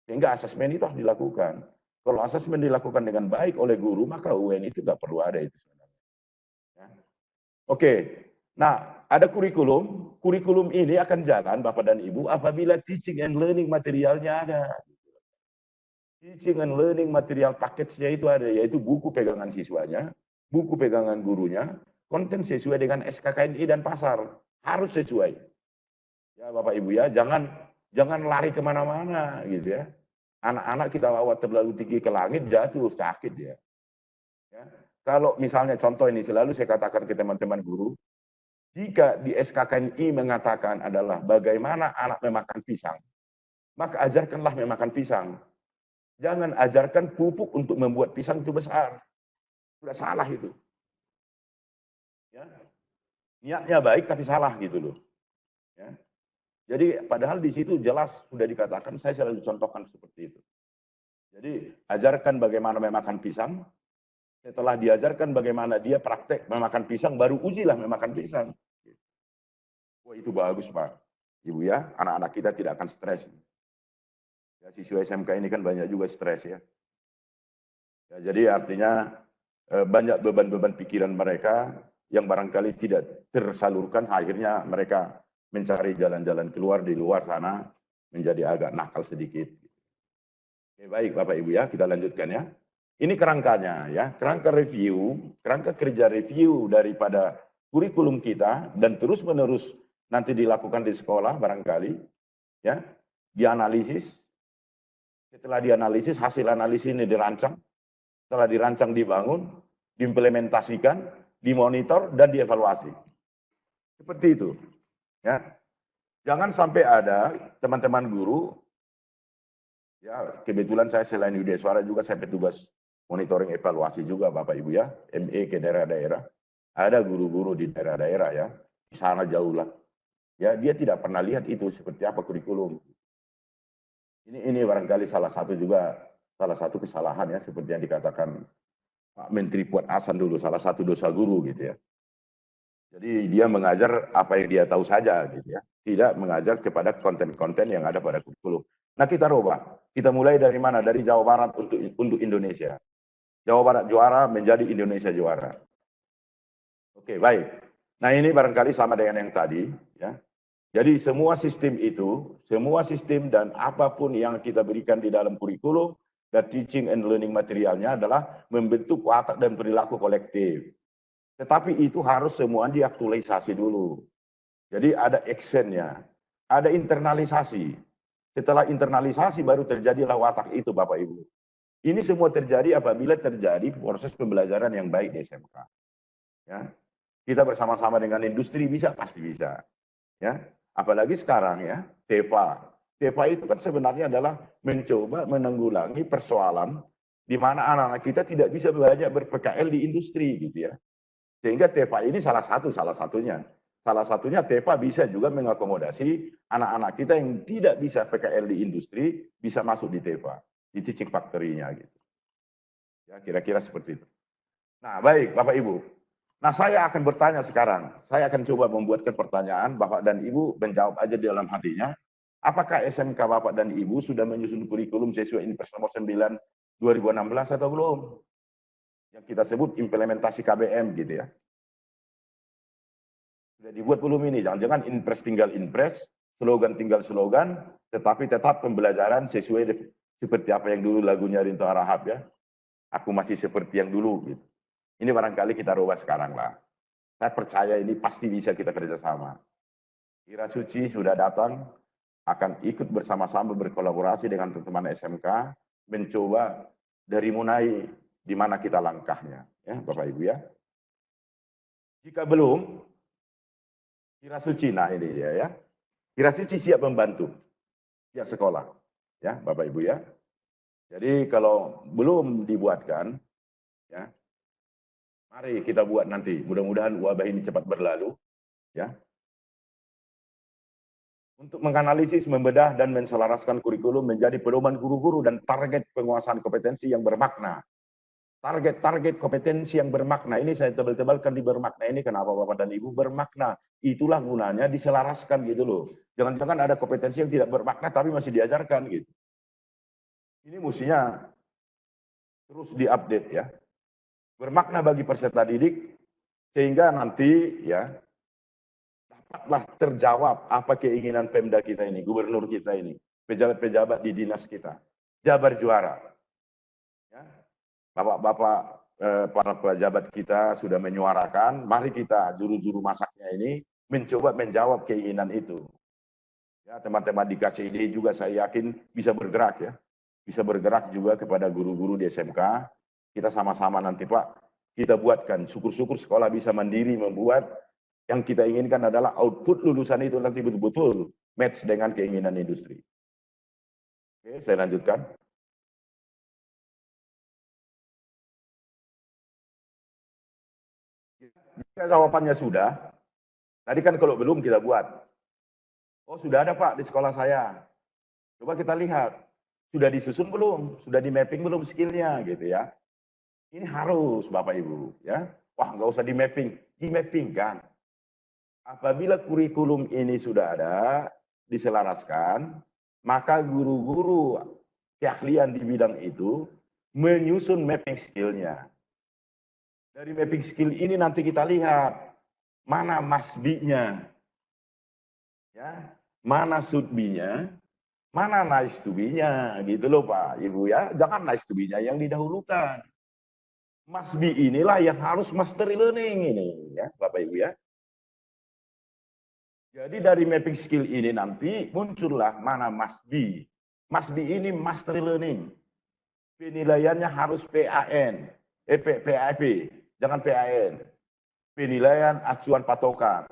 Sehingga asesmen itu harus dilakukan. Kalau asesmen dilakukan dengan baik oleh guru, maka UN itu nggak perlu ada itu sebenarnya. Ya. Oke, nah ada kurikulum. Kurikulum ini akan jalan Bapak dan Ibu apabila teaching and learning materialnya ada. Teaching and learning material package-nya itu ada, yaitu buku pegangan siswanya, buku pegangan gurunya, konten sesuai dengan SKKNI dan pasar. Harus sesuai. Ya Bapak Ibu ya, jangan lari kemana-mana gitu ya. Anak-anak kita bawa terlalu tinggi ke langit, jatuh, sakit ya. Kalau misalnya contoh ini selalu saya katakan ke teman-teman guru, jika di SKKNI mengatakan adalah bagaimana anak memakan pisang, maka ajarkanlah memakan pisang. Jangan ajarkan pupuk untuk membuat pisang itu besar. Sudah salah itu. Ya. Niatnya baik tapi salah gitu loh. Ya. Jadi padahal di situ jelas sudah dikatakan, saya selalu contohkan seperti itu. Jadi ajarkan bagaimana memakan pisang, Setelah diajarkan bagaimana dia praktek memakan pisang, baru ujilah memakan pisang. Wah, itu bagus, Pak. Ibu ya, anak-anak kita tidak akan stres. Ya, siswa SMK ini kan banyak juga stres ya. Ya, jadi artinya banyak beban-beban pikiran mereka yang barangkali tidak tersalurkan, akhirnya mereka mencari jalan-jalan keluar di luar sana, menjadi agak nakal sedikit. Oke, baik Bapak Ibu ya, kita lanjutkan ya. Ini kerangkanya ya, kerangka review, kerangka kerja review daripada kurikulum kita dan terus-menerus nanti dilakukan di sekolah barangkali ya, dianalisis. Setelah dianalisis, hasil analisis ini dirancang. Setelah dirancang, dibangun, diimplementasikan, dimonitor, dan dievaluasi. Seperti itu. Ya. Jangan sampai ada teman-teman guru, ya kebetulan saya selain Yudha Suara juga saya petugas monitoring evaluasi juga Bapak Ibu ya, ME ke daerah-daerah. Ada guru-guru di daerah-daerah ya, di sana jauh lah. Ya, dia tidak pernah lihat itu seperti apa kurikulum. Ini barangkali salah satu kesalahan ya, seperti yang dikatakan Pak Menteri Puat Hasan dulu, salah satu dosa guru gitu ya. Jadi dia mengajar apa yang dia tahu saja gitu ya, tidak mengajar kepada konten-konten yang ada pada kurikulum. Nah, kita rubah. Kita mulai dari mana? Dari Jawa Barat untuk Indonesia. Jawa Barat juara menjadi Indonesia juara. Oke, baik. Nah, ini barangkali sama dengan yang tadi ya. Jadi semua sistem dan apapun yang kita berikan di dalam kurikulum dan teaching and learning materialnya adalah membentuk watak dan perilaku kolektif. Tetapi itu harus semua diaktualisasi dulu. Jadi ada actionnya, ada internalisasi. Setelah internalisasi baru terjadilah watak itu Bapak Ibu. Ini semua terjadi apabila terjadi proses pembelajaran yang baik di SMK. Ya. Kita bersama-sama dengan industri bisa, pasti bisa. Ya. Apalagi sekarang ya, TEPA. TEPA itu kan sebenarnya adalah mencoba menanggulangi persoalan di mana anak-anak kita tidak bisa belajar ber-PKL di industri gitu ya. Sehingga TEPA ini salah satunya. Salah satunya TEPA bisa juga mengakomodasi anak-anak kita yang tidak bisa PKL di industri bisa masuk di TEPA, di teaching factory-nya gitu. Ya, kira-kira seperti itu. Nah, baik Bapak Ibu. Nah, saya akan bertanya sekarang. Saya akan coba membuatkan pertanyaan, Bapak dan Ibu menjawab aja di dalam hatinya. Apakah SMK Bapak dan Ibu sudah menyusun kurikulum sesuai Inpres nomor 9 2016 atau belum? Yang kita sebut implementasi KBM gitu ya. Sudah dibuat belum ini? Jangan-jangan Inpres tinggal Inpres, slogan tinggal slogan, tetapi tetap pembelajaran sesuai seperti apa yang dulu lagunya Rinto Harahap ya. Aku masih seperti yang dulu gitu. Ini barangkali kita rubah sekarang lah. Saya percaya ini pasti bisa kita kerjasama. Ira Suci sudah datang, akan ikut bersama-sama berkolaborasi dengan teman-teman SMK, mencoba dari mulai di mana kita langkahnya. Ya, Bapak Ibu ya. Jika belum, Ira Suci, nah ini dia ya. Ira Suci siap membantu pihak sekolah. Ya, Bapak Ibu ya. Jadi kalau belum dibuatkan, ya, mari kita buat nanti. Mudah-mudahan wabah ini cepat berlalu. Ya. Untuk menganalisis, membedah, dan menselaraskan kurikulum menjadi pedoman guru-guru dan target penguasaan kompetensi yang bermakna. Target-target kompetensi yang bermakna. Ini saya tebal-tebalkan di bermakna ini. Kenapa Bapak dan Ibu? Bermakna. Itulah gunanya diselaraskan gitu loh. Jangan-jangan ada kompetensi yang tidak bermakna tapi masih diajarkan gitu. Ini mestinya terus diupdate ya. Bermakna bagi peserta didik sehingga nanti ya dapatlah terjawab apa keinginan Pemda kita ini, gubernur kita ini, pejabat-pejabat di dinas kita. Jabar juara. Ya. Bapak-bapak para pejabat kita sudah menyuarakan, mari kita juru-juru masaknya ini mencoba menjawab keinginan itu. Ya, teman-teman di KCID juga saya yakin bisa bergerak ya. Bisa bergerak juga kepada guru-guru di SMK. Kita sama-sama nanti Pak, kita buatkan. Syukur-syukur sekolah bisa mandiri membuat yang kita inginkan adalah output lulusan itu nanti betul-betul match dengan keinginan industri. Oke, saya lanjutkan. Jika jawabannya sudah, tadi kan kalau belum kita buat. Oh sudah ada Pak di sekolah saya. Coba kita lihat, sudah disusun belum? Sudah di mapping belum skillnya gitu ya. Ini harus Bapak Ibu ya. Wah, nggak usah di mapping kan. Apabila kurikulum ini sudah ada, diselaraskan, maka guru-guru keahlian di bidang itu menyusun mapping skill-nya. Dari mapping skill ini nanti kita lihat mana masbi-nya, ya, mana should-be-nya, mana nice to be-nya, gitu loh Pak Ibu ya. Jangan nice to be-nya yang didahulukan. Masbi inilah yang harus mastery learning ini, ya Bapak Ibu ya. Jadi dari mapping skill ini nanti muncullah mana masbi. Masbi ini mastery learning. Penilaiannya harus PAN, PAP, jangan PAN. Penilaian acuan patokan,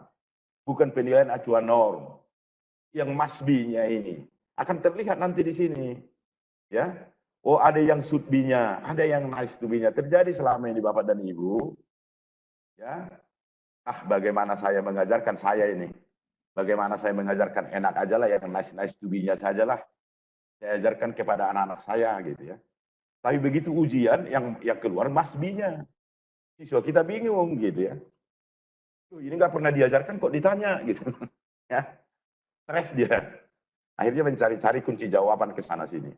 bukan penilaian acuan norm. Yang masbi-nya ini akan terlihat nanti di sini, ya. Oh, ada yang should be-nya, ada yang nice to be-nya. Terjadi selama ini Bapak dan Ibu, ya. Bagaimana saya mengajarkan saya ini? Bagaimana saya mengajarkan enak aja lah, yang nice to be-nya saja lah. Saya ajarkan kepada anak-anak saya gitu ya. Tapi begitu ujian yang keluar masbinya, siswa kita bingung gitu ya. Ini nggak pernah diajarkan kok ditanya gitu. Ya, stres dia. Akhirnya mencari-cari kunci jawaban ke sana sini.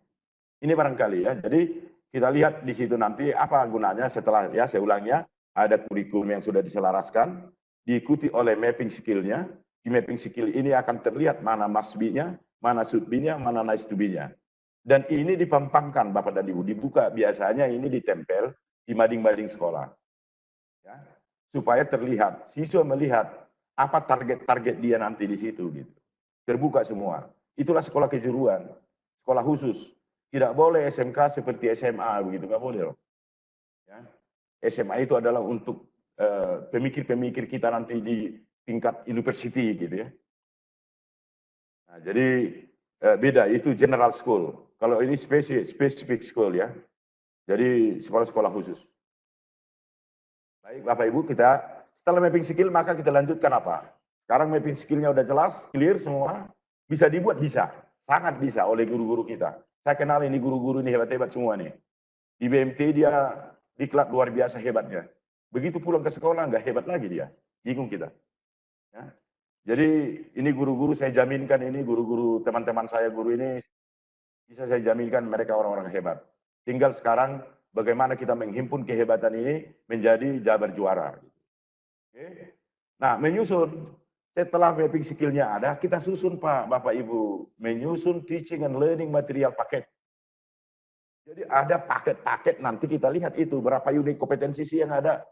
Ini barangkali ya. Jadi kita lihat di situ nanti apa gunanya setelah ya saya ulangnya ada kurikulum yang sudah diselaraskan, diikuti oleh mapping skill-nya. Di mapping skill ini akan terlihat mana masbi-nya, mana should be-nya, mana nice to be-nya. Dan ini dipampangkan Bapak dan Ibu, dibuka biasanya ini ditempel di mading-mading sekolah. Ya, supaya terlihat, siswa melihat apa target-target dia nanti di situ gitu. Terbuka semua. Itulah sekolah kejuruan, sekolah khusus. Tidak boleh SMK seperti SMA begitu, nggak boleh loh. Ya. SMA itu adalah untuk pemikir-pemikir kita nanti di tingkat university gitu ya. Nah, jadi beda, itu general school. Kalau ini specific school ya. Jadi sekolah-sekolah khusus. Baik Bapak Ibu, kita setelah mapping skill maka kita lanjutkan apa? Sekarang mapping skillnya udah jelas, clear semua, bisa dibuat, bisa, sangat bisa oleh guru-guru kita. Saya kenal ini guru-guru ini hebat-hebat semua nih. Di BMT dia diklat luar biasa hebatnya. Begitu pulang ke sekolah nggak hebat lagi dia, bingung kita. Ya. Jadi ini guru-guru saya jaminkan, ini guru-guru teman-teman saya guru ini bisa saya jaminkan mereka orang-orang hebat. Tinggal sekarang bagaimana kita menghimpun kehebatan ini menjadi Jabar juara. Oke. Nah, menyusun setelah mapping skill-nya ada, kita susun Pak, Bapak Ibu, menyusun teaching and learning material paket. Jadi ada paket-paket, nanti kita lihat itu berapa unit kompetensi sih yang ada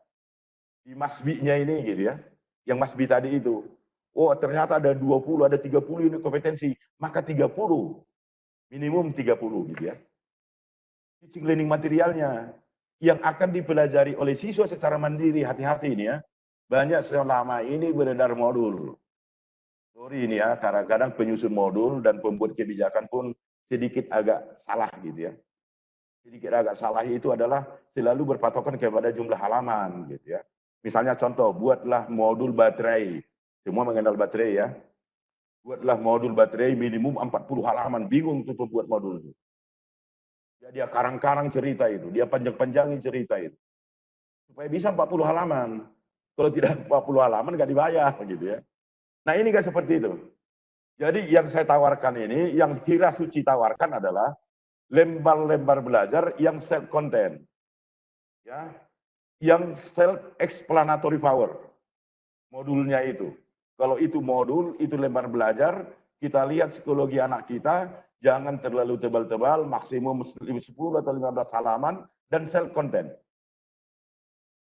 di masbi-nya ini gitu ya. Yang masbi tadi itu. Oh, ternyata ada 20, ada 30 unit kompetensi, maka 30. Minimum 30 gitu ya. Teaching learning materialnya yang akan dipelajari oleh siswa secara mandiri, hati-hati ini ya. Banyak selama ini beredar modul. Sorry ini ya, kadang-kadang penyusun modul dan pembuat kebijakan pun sedikit agak salah gitu ya. Sedikit agak salah itu adalah selalu berpatokan kepada jumlah halaman gitu ya. Misalnya contoh, buatlah modul baterai. Semua mengenal baterai ya. Buatlah modul baterai minimum 40 halaman. Bingung tuh pembuat modul itu. Dia karang-karang cerita itu. Dia panjang-panjangin cerita itu. Supaya bisa 40 halaman. Kalau tidak 40 halaman nggak dibayar gitu ya. Nah ini nggak seperti itu. Jadi yang saya tawarkan ini, yang Kira Suci tawarkan adalah lembar-lembar belajar yang self-content. Ya, yang self-explanatory power. Modulnya itu. Kalau itu modul, itu lembar belajar, kita lihat psikologi anak kita, jangan terlalu tebal-tebal, maksimum 10 atau 15 halaman, dan self-content.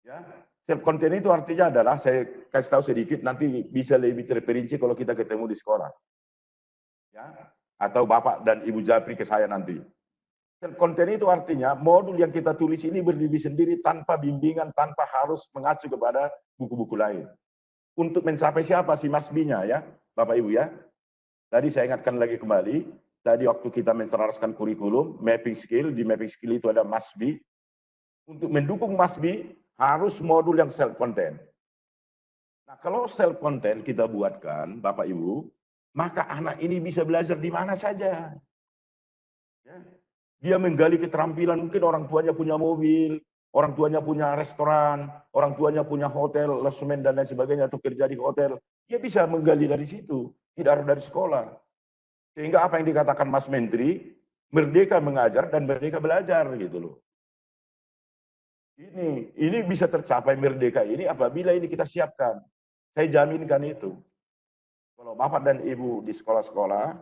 Ya, self-content itu artinya adalah, saya kasih tahu sedikit, nanti bisa lebih terperinci kalau kita ketemu di sekolah. Ya, atau Bapak dan Ibu Japri ke saya nanti. Self-content itu artinya modul yang kita tulis ini berdiri sendiri tanpa bimbingan, tanpa harus mengacu kepada buku-buku lain. Untuk mencapai siapa sih masbinya ya, Bapak Ibu ya. Tadi saya ingatkan lagi kembali, tadi waktu kita menselaraskan kurikulum, mapping skill, di mapping skill itu ada masbi. Untuk mendukung masbi, harus modul yang self-content. Nah, kalau self-content kita buatkan, Bapak Ibu, maka anak ini bisa belajar di mana saja. Ya. Dia menggali keterampilan, mungkin orang tuanya punya mobil, orang tuanya punya restoran, orang tuanya punya hotel, losmen dan lain sebagainya, atau kerja di hotel, dia bisa menggali dari situ, tidak harus dari sekolah. Sehingga apa yang dikatakan Mas Menteri, merdeka mengajar dan merdeka belajar gitu loh. Ini bisa tercapai merdeka ini apabila ini kita siapkan. Saya jaminkan itu. Kalau Bapak dan Ibu di sekolah-sekolah,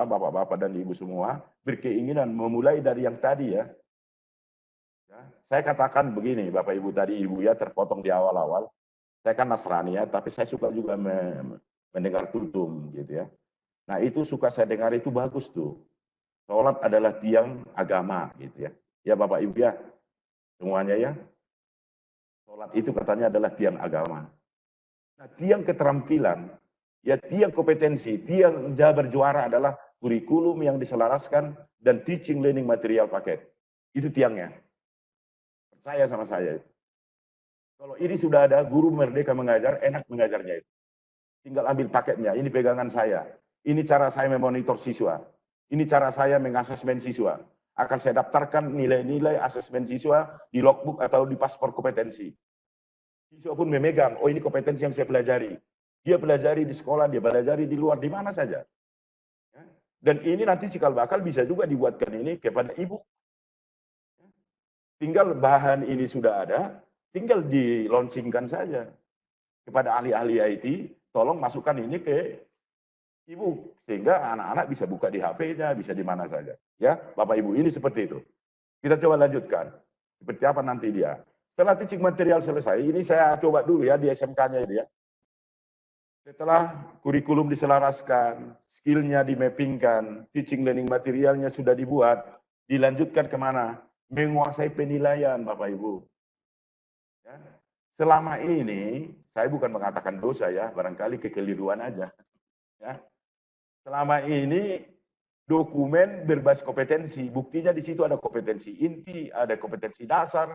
Bapak-Bapak dan Ibu semua berkeinginan memulai dari yang tadi ya. Saya katakan begini, Bapak Ibu tadi Ibu ya terpotong di awal-awal. Saya kan Nasrani ya, tapi saya suka juga mendengar kultum gitu ya. Nah itu suka saya dengar itu bagus tuh. Sholat adalah tiang agama gitu ya. Ya Bapak Ibu ya, semuanya ya. Sholat itu katanya adalah tiang agama. Nah tiang keterampilan, ya tiang kompetensi, tiang jabar juara adalah kurikulum yang diselaraskan dan teaching learning material paket. Itu tiangnya. Percaya sama saya. Kalau ini sudah ada guru merdeka mengajar, enak mengajarnya itu. Tinggal ambil paketnya, ini pegangan saya. Ini cara saya memonitor siswa. Ini cara saya mengasesmen siswa. Akan saya daftarkan nilai-nilai asesmen siswa di logbook atau di paspor kompetensi. Siswa pun memegang, oh ini kompetensi yang saya pelajari. Dia pelajari di sekolah, dia pelajari di luar, di mana saja. Dan ini nanti cikal bakal bisa juga dibuatkan ini kepada ibu. Tinggal bahan ini sudah ada, tinggal di-launchingkan saja. Kepada ahli-ahli IT, tolong masukkan ini ke ibu. Sehingga anak-anak bisa buka di HP-nya, bisa di mana saja. Ya, Bapak Ibu, ini seperti itu. Kita coba lanjutkan. Seperti apa nanti dia. Setelah teaching material selesai, ini saya coba dulu ya di SMK-nya ini ya. Setelah kurikulum diselaraskan, skillnya dimappingkan, teaching learning materialnya sudah dibuat, dilanjutkan kemana? Menguasai penilaian, Bapak Ibu. Ya. Selama ini, saya bukan mengatakan dosa ya, barangkali kekeliruan aja. Ya. Selama ini dokumen berbasis kompetensi, buktinya di situ ada kompetensi inti, ada kompetensi dasar,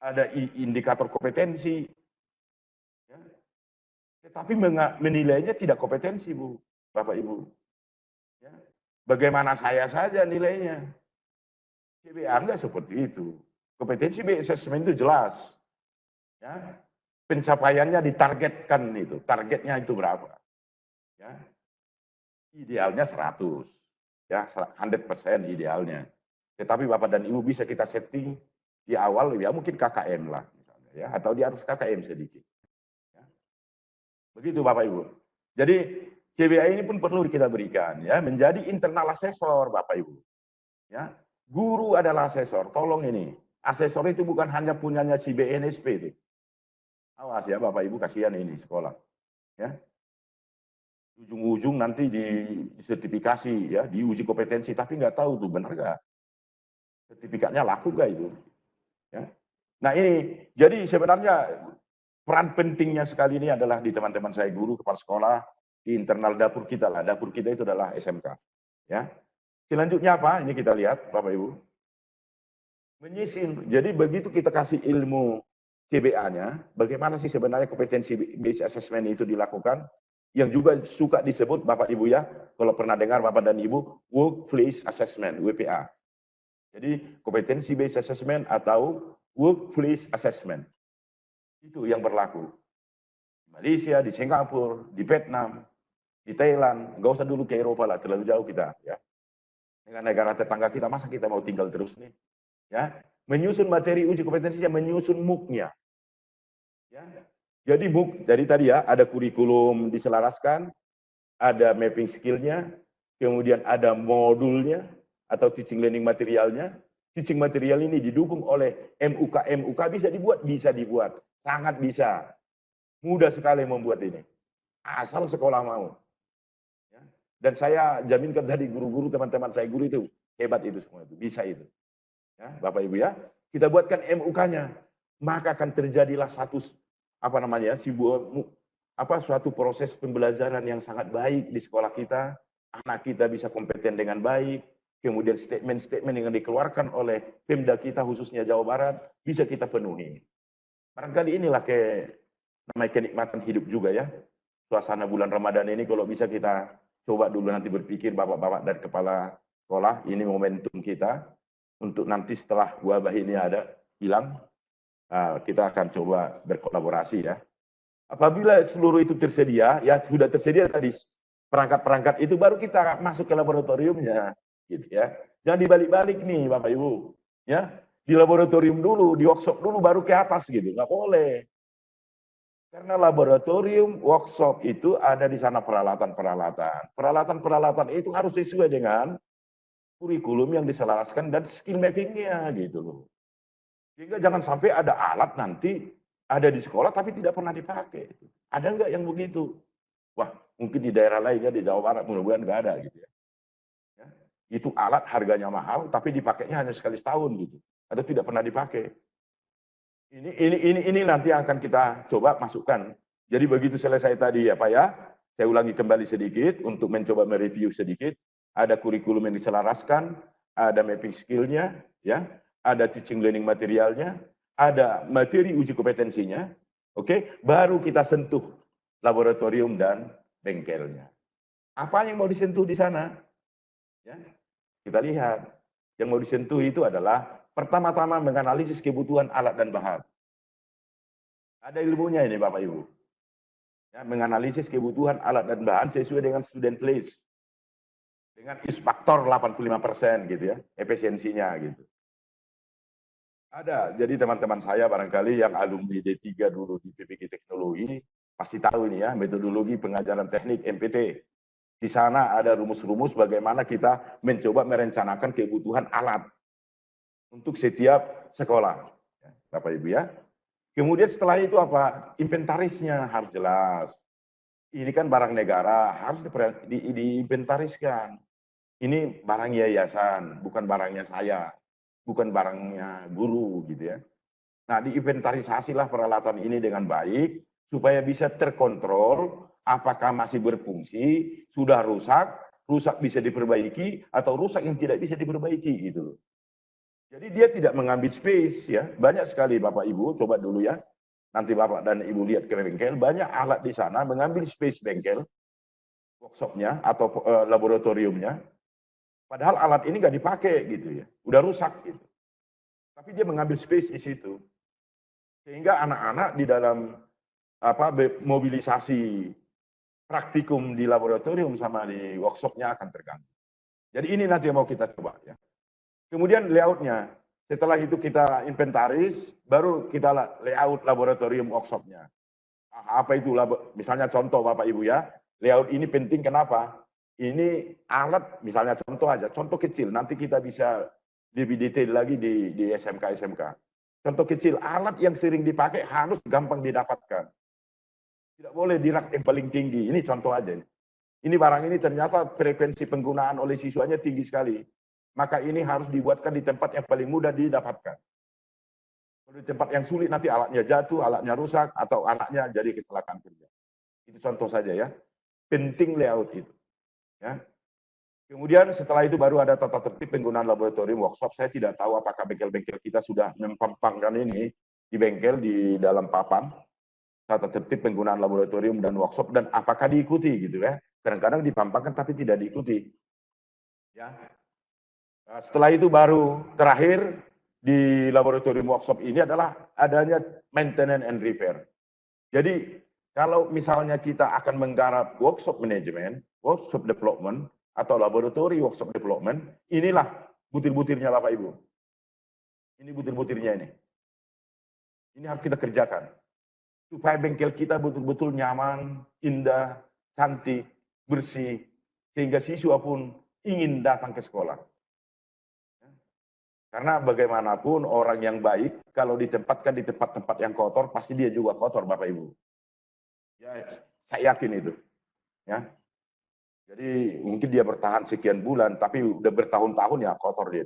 ada indikator kompetensi. Ya. Tetapi menilainya tidak kompetensi, Bu, Bapak Ibu. Ya. Bagaimana saya saja nilainya? CBA enggak seperti itu. Kompetensi assessment itu jelas. Ya. Pencapaiannya ditargetkan itu, targetnya itu berapa? Ya. Idealnya 100. Ya, 100% idealnya. Tetapi Bapak dan Ibu bisa kita setting di awal ya mungkin KKM lah misalnya ya, atau di atas KKM sedikit. Ya. Begitu Bapak Ibu. Jadi CBA ini pun perlu kita berikan ya, menjadi internal asesor Bapak Ibu. Ya. Guru adalah asesor. Tolong ini. Asesor itu bukan hanya punyanya CBNSP itu. Awas ya Bapak Ibu, kasihan ini sekolah. Ya. Ujung-ujung nanti di sertifikasi ya, diuji kompetensi tapi nggak tahu tuh benar nggak sertifikatnya laku nggak itu ya. Nah ini jadi sebenarnya peran pentingnya sekali ini adalah di teman-teman saya guru kepala sekolah di internal dapur kita lah. Dapur kita itu adalah SMK ya. Selanjutnya apa ini kita lihat Bapak Ibu, menyisin. Jadi begitu kita kasih ilmu CBA-nya, bagaimana sih sebenarnya kompetensi based assessment itu dilakukan, yang juga suka disebut Bapak Ibu ya, kalau pernah dengar Bapak dan Ibu, workplace assessment, WPA. Jadi kompetensi based assessment atau workplace assessment. Itu yang berlaku. Di Malaysia, di Singapura, di Vietnam, di Thailand, nggak usah dulu ke Eropa lah, terlalu jauh kita ya. Dengan negara tetangga kita, masa kita mau tinggal terus nih? Ya, menyusun materi uji kompetensinya, menyusun MOOC-nya. Ya, jadi MOOC, jadi tadi ya, ada kurikulum diselaraskan, ada mapping skill-nya, kemudian ada modulnya, atau teaching learning materialnya. Teaching material ini didukung oleh MUK bisa dibuat. Sangat bisa. Mudah sekali membuat ini. Asal sekolah mau. Ya. Dan saya jaminkan tadi guru-guru, teman-teman saya guru itu, hebat itu semua itu, bisa itu. Ya, Bapak Ibu ya, kita buatkan MUK-nya. Maka akan terjadilah suatu proses pembelajaran yang sangat baik di sekolah kita, anak kita bisa kompeten dengan baik, kemudian statement-statement yang dikeluarkan oleh Pemda kita khususnya Jawa Barat bisa kita penuhi. Barangkali inilah namanya kenikmatan hidup juga ya. Suasana bulan Ramadan ini kalau bisa kita coba dulu nanti berpikir Bapak-bapak dan kepala sekolah, ini momentum kita untuk nanti setelah wabah ini ada, hilang, kita akan coba berkolaborasi ya. Apabila seluruh itu tersedia, ya sudah tersedia tadi perangkat-perangkat itu, baru kita masuk ke laboratoriumnya, gitu ya. Jangan dibalik-balik nih Bapak Ibu, ya. Di laboratorium dulu, di workshop dulu, baru ke atas gitu, nggak boleh. Karena laboratorium, workshop itu ada di sana peralatan-peralatan. Peralatan-peralatan itu harus sesuai dengan kurikulum yang diselaraskan dan skill mapping-nya gitu loh. Sehingga jangan sampai ada alat nanti ada di sekolah tapi tidak pernah dipakai. Ada nggak yang begitu? Wah, mungkin di daerah lainnya di Jawa Barat mudah-mudahan nggak ada gitu ya. Ya. Itu alat harganya mahal tapi dipakainya hanya sekali setahun gitu. Atau tidak pernah dipakai. Ini nanti akan kita coba masukkan. Jadi begitu selesai tadi ya Pak ya, saya ulangi kembali sedikit untuk mencoba mereview sedikit. Ada kurikulum yang diselaraskan, ada mapping skill-nya, ya, ada teaching learning materialnya, ada materi uji kompetensinya, oke, baru kita sentuh laboratorium dan bengkelnya. Apa yang mau disentuh di sana? Ya, kita lihat. Yang mau disentuh itu adalah pertama-tama menganalisis kebutuhan alat dan bahan. Ada ilmunya ini Bapak Ibu. Ya, menganalisis kebutuhan alat dan bahan sesuai dengan student place. Dengan use factor 85% gitu ya, efisiensinya gitu. Ada, jadi teman-teman saya barangkali yang alumni D3 dulu di PPG Teknologi, pasti tahu ini ya, metodologi pengajaran teknik MPT. Di sana ada rumus-rumus bagaimana kita mencoba merencanakan kebutuhan alat untuk setiap sekolah. Bapak Ibu ya. Kemudian setelah itu apa? Inventarisnya harus jelas. Ini kan barang negara, harus diinventariskan. Ini barang yayasan, bukan barangnya saya, bukan barangnya guru gitu ya. Nah, diinventarisasilah peralatan ini dengan baik supaya bisa terkontrol apakah masih berfungsi, sudah rusak, rusak bisa diperbaiki atau rusak yang tidak bisa diperbaiki gitu loh. Jadi dia tidak mengambil space ya. Banyak sekali Bapak Ibu, coba dulu ya. Nanti Bapak dan Ibu lihat ke bengkel, banyak alat di sana mengambil space bengkel, workshopnya atau laboratoriumnya. Padahal alat ini nggak dipakai gitu ya, udah rusak gitu. Tapi dia mengambil space di situ. Sehingga anak-anak di dalam mobilisasi praktikum di laboratorium sama di workshopnya akan terganggu. Jadi ini nanti yang mau kita coba ya. Kemudian layoutnya, setelah itu kita inventaris, baru kita layout laboratorium workshopnya. Apa itu? Misalnya contoh Bapak Ibu ya, layout ini penting kenapa? Ini alat, misalnya contoh aja, contoh kecil, nanti kita bisa lebih detail lagi di SMK-SMK. Contoh kecil, alat yang sering dipakai harus gampang didapatkan. Tidak boleh di rak yang paling tinggi, ini contoh aja. Ini barang ini ternyata frekuensi penggunaan oleh siswanya tinggi sekali. Maka ini harus dibuatkan di tempat yang paling mudah didapatkan. Kalau di tempat yang sulit nanti alatnya jatuh, alatnya rusak, atau anaknya jadi kecelakaan kerja. Itu contoh saja ya. Penting layout itu. Ya. Kemudian setelah itu baru ada tata tertib penggunaan laboratorium workshop. Saya tidak tahu apakah bengkel-bengkel kita sudah mempampangkan ini di bengkel di dalam papan. Tata tertib penggunaan laboratorium dan workshop dan apakah diikuti gitu ya. Kadang-kadang dipampangkan tapi tidak diikuti. Ya. Setelah itu baru terakhir di laboratorium workshop ini adalah adanya maintenance and repair. Jadi kalau misalnya kita akan menggarap workshop management, workshop development, atau laboratori workshop development, inilah butir-butirnya Bapak Ibu. Ini butir-butirnya ini. Ini harus kita kerjakan. Supaya bengkel kita betul-betul nyaman, indah, cantik, bersih, sehingga siswa pun ingin datang ke sekolah. Karena bagaimanapun orang yang baik, kalau ditempatkan di tempat-tempat yang kotor, pasti dia juga kotor, Bapak Ibu. Ya, saya yakin itu. Ya. Jadi mungkin dia bertahan sekian bulan, tapi udah bertahun-tahun ya kotor dia.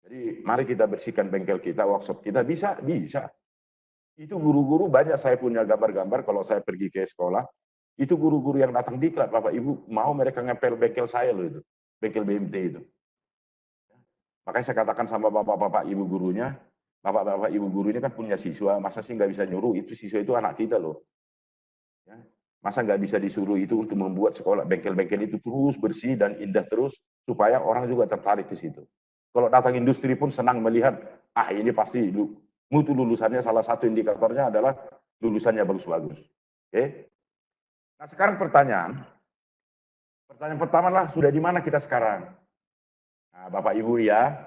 Jadi mari kita bersihkan bengkel kita, workshop kita, bisa. Itu guru-guru banyak saya punya gambar-gambar kalau saya pergi ke sekolah. Itu guru-guru yang datang diklat, Bapak Ibu, mau mereka ngepel bengkel saya loh itu. Bengkel BMT itu. Makanya saya katakan sama bapak-bapak ibu gurunya, bapak-bapak ibu guru ini kan punya siswa, masa sih nggak bisa nyuruh, itu siswa itu anak kita loh. Ya. Masa nggak bisa disuruh itu untuk membuat sekolah bengkel-bengkel itu terus bersih dan indah terus, supaya orang juga tertarik ke situ. Kalau datang industri pun senang melihat, ini pasti mutu lulusannya salah satu indikatornya adalah lulusannya bagus-bagus. Oke. Nah sekarang pertanyaan pertama lah, sudah di mana kita sekarang? Nah, Bapak Ibu ya,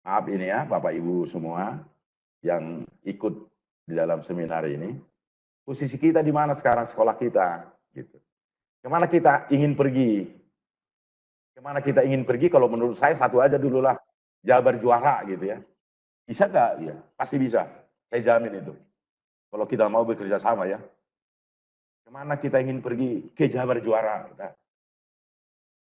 maaf ini ya Bapak Ibu semua yang ikut di dalam seminar ini, posisi kita di mana sekarang sekolah kita? Gitu. Kemana kita ingin pergi? Kemana kita ingin pergi? Kalau menurut saya satu aja dulu lah, Jabar juara gitu ya. Bisa nggak? Ya, pasti bisa. Saya jamin itu. Kalau kita mau bekerja sama ya. Kemana kita ingin pergi? Ke Jabar juara.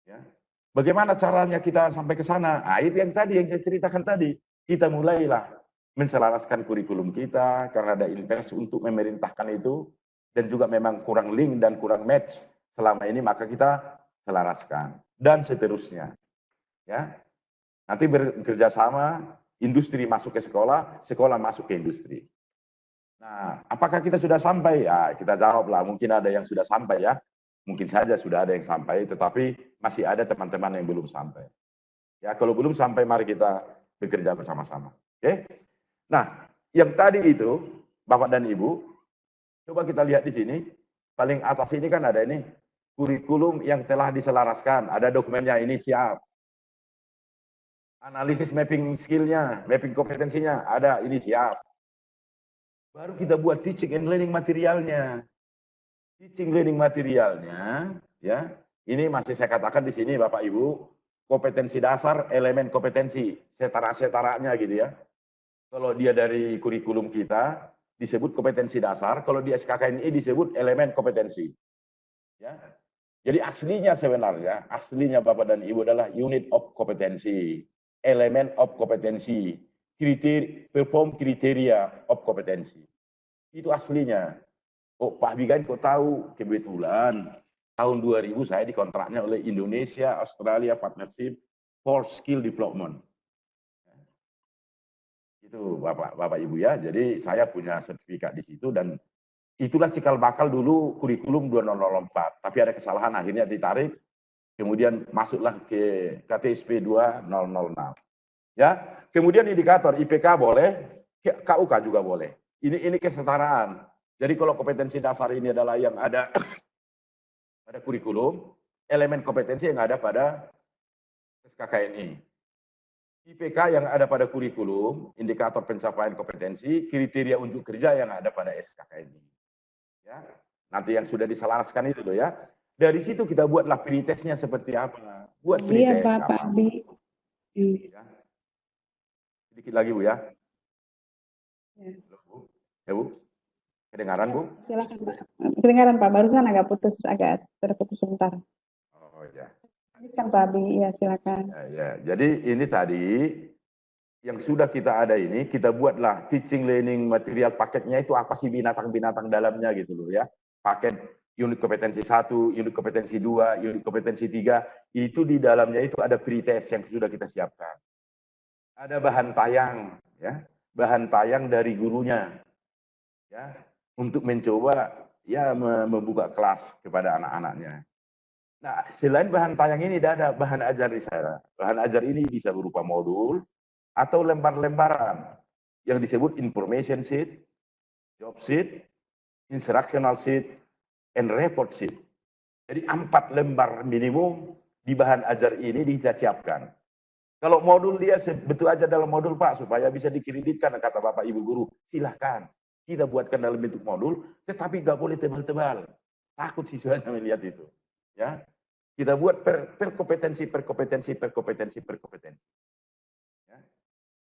Ya. Bagaimana caranya kita sampai ke sana? Itu yang tadi yang saya ceritakan tadi. Kita mulailah menselaraskan kurikulum kita karena ada interest untuk memerintahkan itu dan juga memang kurang link dan kurang match selama ini, maka kita selaraskan dan seterusnya. Ya. Nanti bekerja sama, industri masuk ke sekolah, sekolah masuk ke industri. Nah, apakah kita sudah sampai? Ya, kita jawablah. Mungkin ada yang sudah sampai ya. Mungkin saja sudah ada yang sampai, tetapi masih ada teman-teman yang belum sampai. Ya, kalau belum sampai, mari kita bekerja bersama-sama. Oke? Nah, yang tadi itu, Bapak dan Ibu, coba kita lihat di sini. Paling atas ini kan ada ini, kurikulum yang telah diselaraskan. Ada dokumennya, ini siap. Analisis mapping skillnya, mapping kompetensinya, ada, ini siap. Baru kita buat teaching and learning materialnya. Teaching learning materialnya, ya, ini masih saya katakan di sini Bapak Ibu, kompetensi dasar, elemen kompetensi, setara-setaranya gitu ya. Kalau dia dari kurikulum kita disebut kompetensi dasar, kalau di SKKNI disebut elemen kompetensi. Ya. Jadi aslinya sebenarnya, aslinya Bapak dan Ibu adalah unit of kompetensi, elemen of kompetensi, perform kriteria of kompetensi. Itu aslinya. Oh, Pak Bigan kok tahu? Kebetulan tahun 2000 saya dikontraknya oleh Indonesia Australia Partnership for Skill Development. Itu Bapak Ibu ya. Jadi saya punya sertifikat di situ dan itulah cikal bakal dulu kurikulum 2004. Tapi ada kesalahan, akhirnya ditarik. Kemudian masuklah ke KTSP 2006. Ya. Kemudian indikator IPK boleh, KUK juga boleh. Ini kesetaraan. Jadi kalau kompetensi dasar ini adalah yang ada pada kurikulum, elemen kompetensi yang ada pada SKKNI. IPK yang ada pada kurikulum, indikator pencapaian kompetensi, kriteria unjuk kerja yang ada pada SKKNI. Ya, nanti yang sudah diselaraskan itu loh ya. Dari situ kita buatlah pretestnya seperti apa. Buat pretest. Iya, Pak Abi. Ya. Sedikit lagi Bu ya. Bu. Ya Bu. Kedengaran Bu? Silakan Pak. Kedengaran Pak, barusan agak terputus sebentar. Oh ya. Lanjutkan Pak Abi, ya silakan. Ya. Jadi ini tadi yang sudah kita ada ini, kita buatlah teaching learning material paketnya itu apa sih binatang-binatang dalamnya gitu loh ya. Paket unit kompetensi 1, unit kompetensi 2, unit kompetensi 3, itu di dalamnya itu ada pretest yang sudah kita siapkan. Ada bahan tayang ya, bahan tayang dari gurunya. Ya, untuk mencoba ya membuka kelas kepada anak-anaknya. Nah, selain bahan tayang ini ada bahan ajar di sana. Bahan ajar ini bisa berupa modul atau lembar-lembaran yang disebut information sheet, job sheet, instructional sheet, and report sheet. Jadi 4 lembar minimum di bahan ajar ini kita siapkan. Kalau modul dia betul aja dalam modul Pak supaya bisa dikreditkan kata Bapak Ibu guru, silahkan. Kita buatkan dalam bentuk modul, tetapi nggak boleh tebal-tebal. Takut siswanya melihat itu. Ya, kita buat per kompetensi. Ya.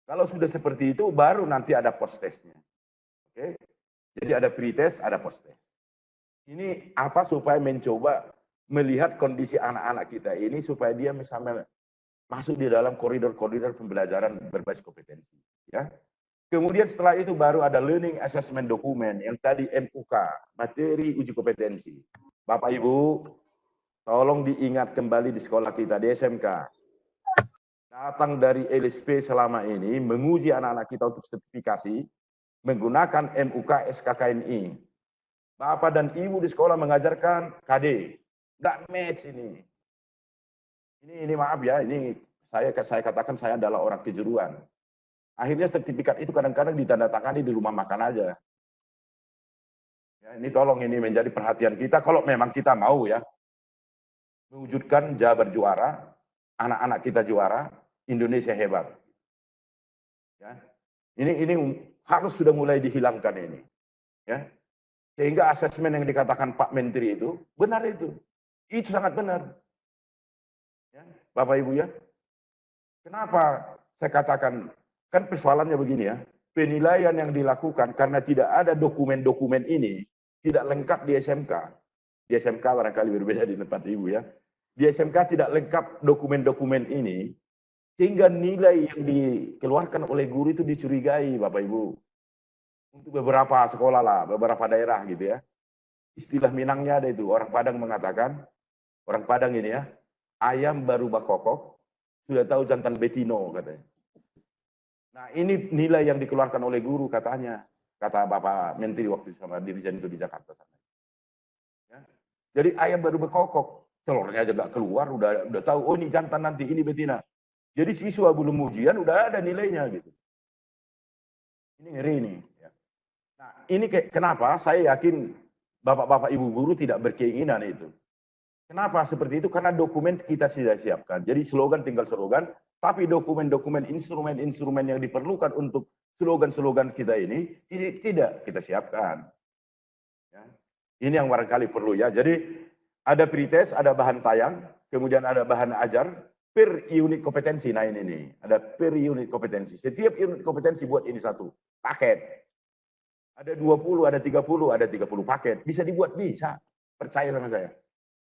Kalau sudah seperti itu, baru nanti ada post testnya. Oke, jadi ada pre-test, ada post test. Ini apa supaya mencoba melihat kondisi anak-anak kita ini supaya dia misalnya masuk di dalam koridor-koridor pembelajaran berbasis kompetensi. Ya. Kemudian setelah itu baru ada learning assessment document yang tadi MUK, materi uji kompetensi. Bapak Ibu, tolong diingat kembali di sekolah kita di SMK. Datang dari LSP selama ini menguji anak-anak kita untuk sertifikasi menggunakan MUK SKKNI. Bapak dan Ibu di sekolah mengajarkan KD. Nggak match ini. Ini maaf ya, ini saya katakan saya adalah orang kejuruan. Akhirnya sertifikat itu kadang-kadang ditandatangani di rumah makan aja. Ya, ini tolong ini menjadi perhatian kita kalau memang kita mau ya mewujudkan Jabar juara, anak-anak kita juara, Indonesia hebat. Ya. Ini harus sudah mulai dihilangkan ini. Ya. Sehingga asesmen yang dikatakan Pak Menteri itu benar itu. Itu sangat benar. Ya, Bapak Ibu ya. Kenapa saya katakan, kan persoalannya begini ya, penilaian yang dilakukan karena tidak ada dokumen-dokumen ini, tidak lengkap di SMK. Di SMK barangkali berbeda di tempat Ibu ya. Di SMK tidak lengkap dokumen-dokumen ini, sehingga nilai yang dikeluarkan oleh guru itu dicurigai, Bapak Ibu. Untuk beberapa sekolah lah, beberapa daerah gitu ya. Istilah Minangnya ada itu, orang Padang mengatakan, orang Padang ini ya, ayam baru bakokok, sudah tahu jantan betino katanya. Nah ini nilai yang dikeluarkan oleh guru katanya, kata Bapak Menteri waktu sama Dirjen itu di Jakarta sana. Ya. Jadi ayam baru berkokok, telurnya aja nggak keluar, udah tahu, oh ini jantan nanti, ini betina. Jadi siswa belum ujian udah ada nilainya gitu. Ini ngeri ini. Ya. Nah ini kenapa saya yakin Bapak-bapak Ibu guru tidak berkeinginan itu. Kenapa seperti itu? Karena dokumen kita sudah siapkan. Jadi slogan tinggal slogan, tapi dokumen-dokumen, instrumen-instrumen yang diperlukan untuk slogan-slogan kita ini tidak kita siapkan. Ya. Ini yang barangkali perlu ya. Jadi ada pretest, ada bahan tayang, kemudian ada bahan ajar, per unit kompetensi. Nah ini nih, ada per unit kompetensi. Setiap unit kompetensi buat ini satu paket. Ada 20, ada 30, ada 30 paket. Bisa dibuat, bisa. Percaya sama saya.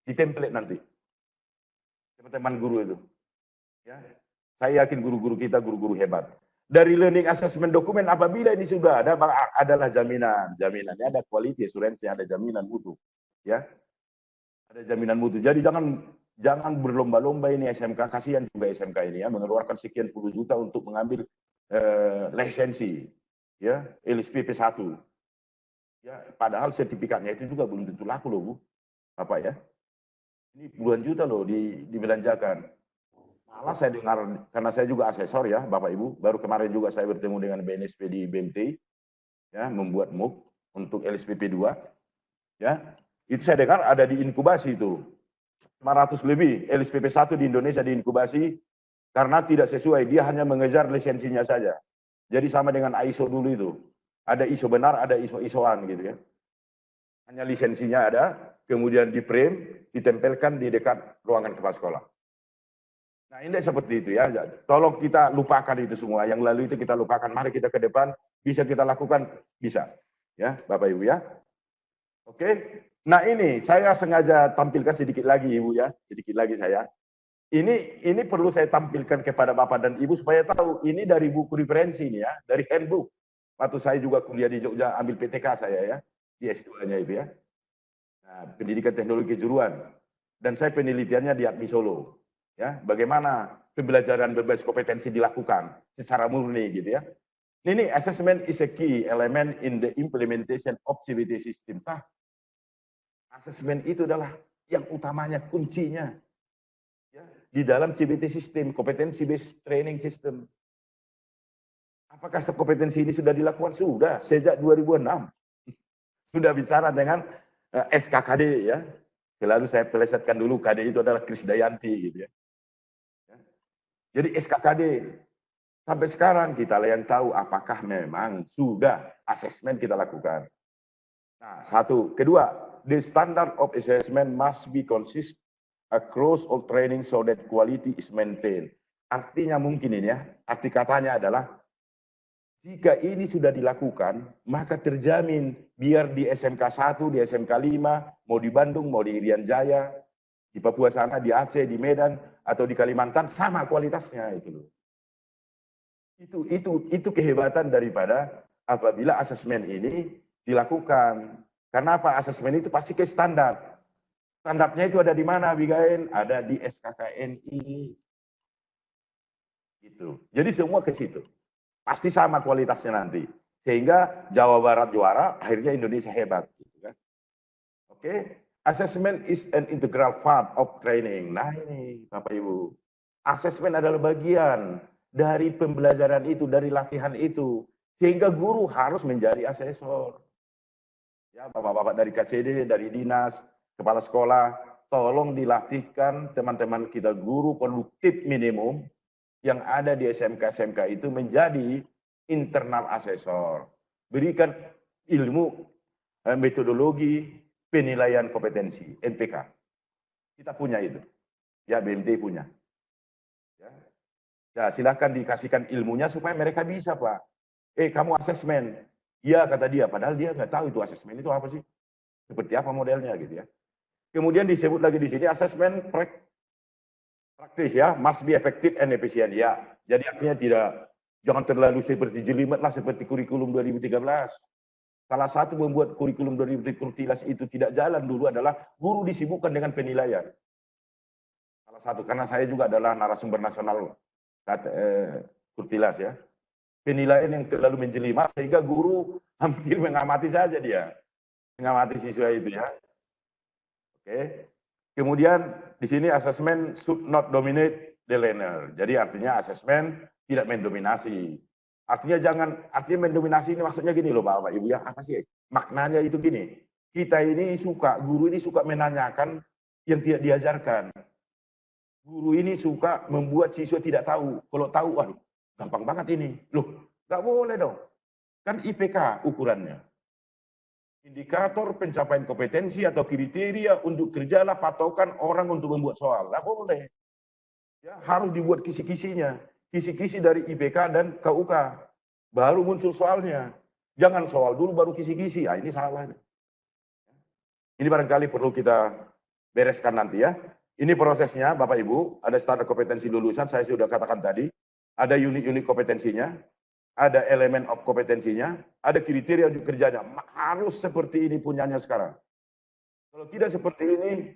Di template nanti. Teman-teman guru itu. Ya. Saya yakin guru-guru kita guru-guru hebat. Dari learning assessment dokumen apabila ini sudah ada adalah jaminan. Jaminannya ada quality assurance, ada jaminan mutu. Ya. Ada jaminan mutu. Jadi jangan berlomba-lomba ini SMK, kasihan juga SMK ini ya mengeluarkan sekian puluh juta untuk mengambil lisensi ya LSPP 1. Ya, padahal sertifikatnya itu juga belum tentu laku loh Bu. Apa ya? Ini puluhan juta loh dibelanjakan. Malah saya dengar, karena saya juga asesor ya Bapak Ibu, baru kemarin juga saya bertemu dengan BNSP di BMT, ya membuat MOOC untuk LSPP 2, ya itu saya dengar ada di inkubasi itu, 500 lebih LSPP 1 di Indonesia diinkubasi karena tidak sesuai, dia hanya mengejar lisensinya saja. Jadi sama dengan ISO dulu itu, ada ISO benar, ada ISO-ISOan gitu ya. Hanya lisensinya ada, kemudian di frame, ditempelkan di dekat ruangan kepala sekolah. Nah ini seperti itu ya, tolong kita lupakan itu semua, yang lalu itu kita lupakan, mari kita ke depan, bisa kita lakukan, bisa. Ya Bapak Ibu ya. Oke, nah ini saya sengaja tampilkan sedikit lagi Ibu ya, sedikit lagi saya. Ini perlu saya tampilkan kepada Bapak dan Ibu supaya tahu, ini dari buku referensi ini ya, dari handbook. Waktu saya juga kuliah di Jogja, ambil PTK saya ya, di S2-nya itu ya. Nah, pendidikan teknologi kejuruan. Dan saya penelitiannya di ADMI Solo. Ya, bagaimana pembelajaran berbasis kompetensi dilakukan secara murni gitu ya. Ini assessment is a key element in the implementation of CBT system. Assessment itu adalah yang utamanya, kuncinya. Ya, di dalam CBT system, competency based training system. Apakah kompetensi ini sudah dilakukan? Sudah, sejak 2006. Sudah bicara dengan SKKD ya. Selalu saya pelesetkan dulu, KD itu adalah Krisdayanti gitu ya. Jadi SKKD sampai sekarang kita yang tahu apakah memang sudah asesmen kita lakukan. Nah, satu, kedua, the standard of assessment must be consistent across all training so that quality is maintained. Artinya mungkin ini ya, arti katanya adalah jika ini sudah dilakukan, maka terjamin biar di SMK 1, di SMK 5, mau di Bandung, mau di Irian Jaya, di Papua sana, di Aceh, di Medan, atau di Kalimantan, sama kualitasnya itu loh. Itu kehebatan daripada apabila asesmen ini dilakukan. Karena apa? Asesmen itu pasti ke standar. Standarnya itu ada di mana, Abigail? Ada di SKKNI. Gitu. Jadi semua ke situ. Pasti sama kualitasnya nanti. Sehingga Jawa Barat juara, akhirnya Indonesia hebat. Gitu kan? Oke. Assessment is an integral part of training. Nah ini Bapak Ibu. Asesmen adalah bagian dari pembelajaran itu, dari latihan itu. Sehingga guru harus menjadi asesor. Ya, bapak-bapak dari KCD, dari dinas, kepala sekolah, tolong dilatihkan teman-teman kita guru produktif minimum yang ada di SMK-SMK itu menjadi internal asesor. Berikan ilmu, metodologi, penilaian kompetensi, NPK. Kita punya itu. Ya, BMT punya. Ya. Ya, silakan dikasihkan ilmunya supaya mereka bisa, Pak. Kamu asesmen. Iya, kata dia. Padahal dia nggak tahu itu asesmen itu apa sih. Seperti apa modelnya gitu ya. Kemudian disebut lagi di sini asesmen praktis ya, must be effective and efficient ya. Jadi artinya jangan terlalu seperti jelimet lah seperti kurikulum 2013. Salah satu membuat kurikulum 2013 itu tidak jalan dulu adalah guru disibukkan dengan penilaian. Salah satu, karena saya juga adalah narasumber nasional Kurtilas ya. Penilaian yang terlalu menjelimet sehingga guru hampir mengamati saja dia. Mengamati siswa itu ya. Oke. Kemudian di sini asesmen should not dominate the learner. Jadi artinya asesmen tidak mendominasi. Artinya mendominasi ini maksudnya gini loh Bapak Ibu ya. Apa sih? Maknanya itu gini. Guru ini suka menanyakan yang tidak diajarkan. Guru ini suka membuat siswa tidak tahu. Kalau tahu, waduh, gampang banget ini. Loh, nggak boleh dong. Kan IPK ukurannya. Indikator pencapaian kompetensi atau kriteria untuk kerjalah patokan orang untuk membuat soal. Nggak boleh. Ya, harus dibuat kisi-kisinya. Kisi-kisi dari IPK dan KUK. Baru muncul soalnya. Jangan soal dulu baru kisi-kisi. Ini salah. Ini barangkali perlu kita bereskan nanti ya. Ini prosesnya Bapak Ibu. Ada standar kompetensi lulusan, saya sudah katakan tadi. Ada unit-unit kompetensinya. Ada elemen of kompetensinya, ada kriteria untuk kerjanya. Harus seperti ini punyanya sekarang. Kalau tidak seperti ini,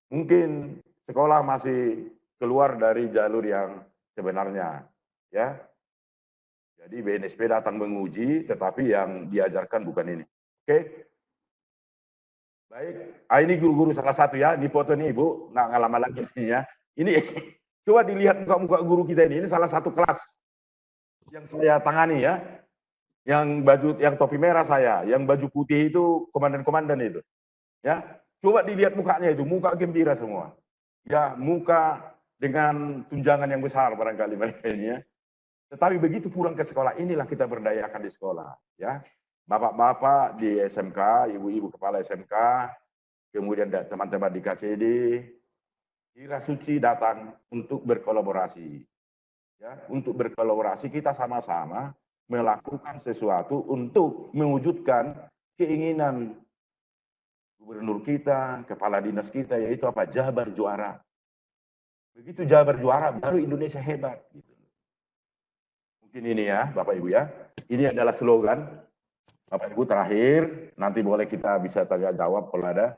mungkin sekolah masih keluar dari jalur yang sebenarnya. Ya. Jadi BNSP datang menguji, tetapi yang diajarkan bukan ini. Oke? Baik, ini guru-guru salah satu ya. Di foto ini Ibu, nggak lama lagi ya. Ini coba dilihat muka-muka guru kita ini salah satu kelas yang saya tangani ya, yang topi merah saya, yang baju putih itu komandan-komandan itu, ya. Coba dilihat mukanya itu, muka gembira semua, ya, muka dengan tunjangan yang besar barangkali mereka ini ya. Tetapi begitu pulang ke sekolah, inilah kita berdayakan di sekolah, ya. Bapak-bapak di SMK, ibu-ibu kepala SMK, kemudian teman-teman di KCD, Kira Suci datang untuk berkolaborasi. Ya, untuk berkolaborasi kita sama-sama melakukan sesuatu untuk mewujudkan keinginan gubernur kita, kepala dinas kita, yaitu apa? Jabar juara. Begitu Jabar juara, baru Indonesia hebat. Gitu. Mungkin ini ya, Bapak Ibu ya. Ini adalah slogan. Bapak Ibu terakhir, nanti boleh kita bisa tanya jawab kalau ada.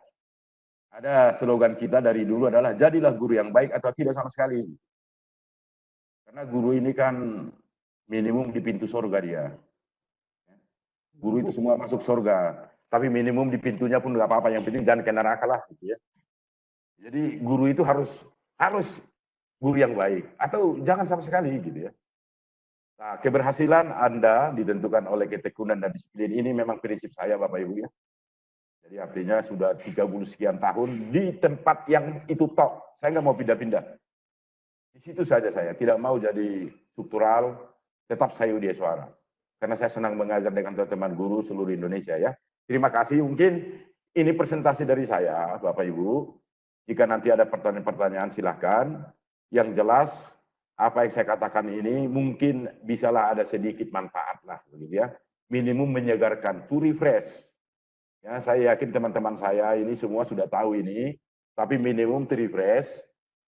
Ada slogan kita dari dulu adalah jadilah guru yang baik atau tidak sama sekali. Karena guru ini kan minimum di pintu surga dia. Guru itu semua masuk surga. Tapi minimum di pintunya pun nggak apa-apa. Yang penting jangan ke neraka lah. Gitu ya. Jadi guru itu harus guru yang baik. Atau jangan sama sekali gitu ya. Nah, keberhasilan Anda ditentukan oleh ketekunan dan disiplin. Ini memang prinsip saya Bapak Ibu ya. Jadi artinya sudah 30 sekian tahun di tempat yang itu tok. Saya nggak mau pindah-pindah. Di situ saja saya, tidak mau jadi struktural, tetap saya Udi Suara. Karena saya senang mengajar dengan teman-teman guru seluruh Indonesia ya. Terima kasih, mungkin ini presentasi dari saya, Bapak Ibu. Jika nanti ada pertanyaan-pertanyaan silahkan. Yang jelas, apa yang saya katakan ini mungkin bisalah ada sedikit manfaat lah, begitu ya. Minimum menyegarkan, to refresh. Ya, saya yakin teman-teman saya ini semua sudah tahu ini, tapi minimum to refresh.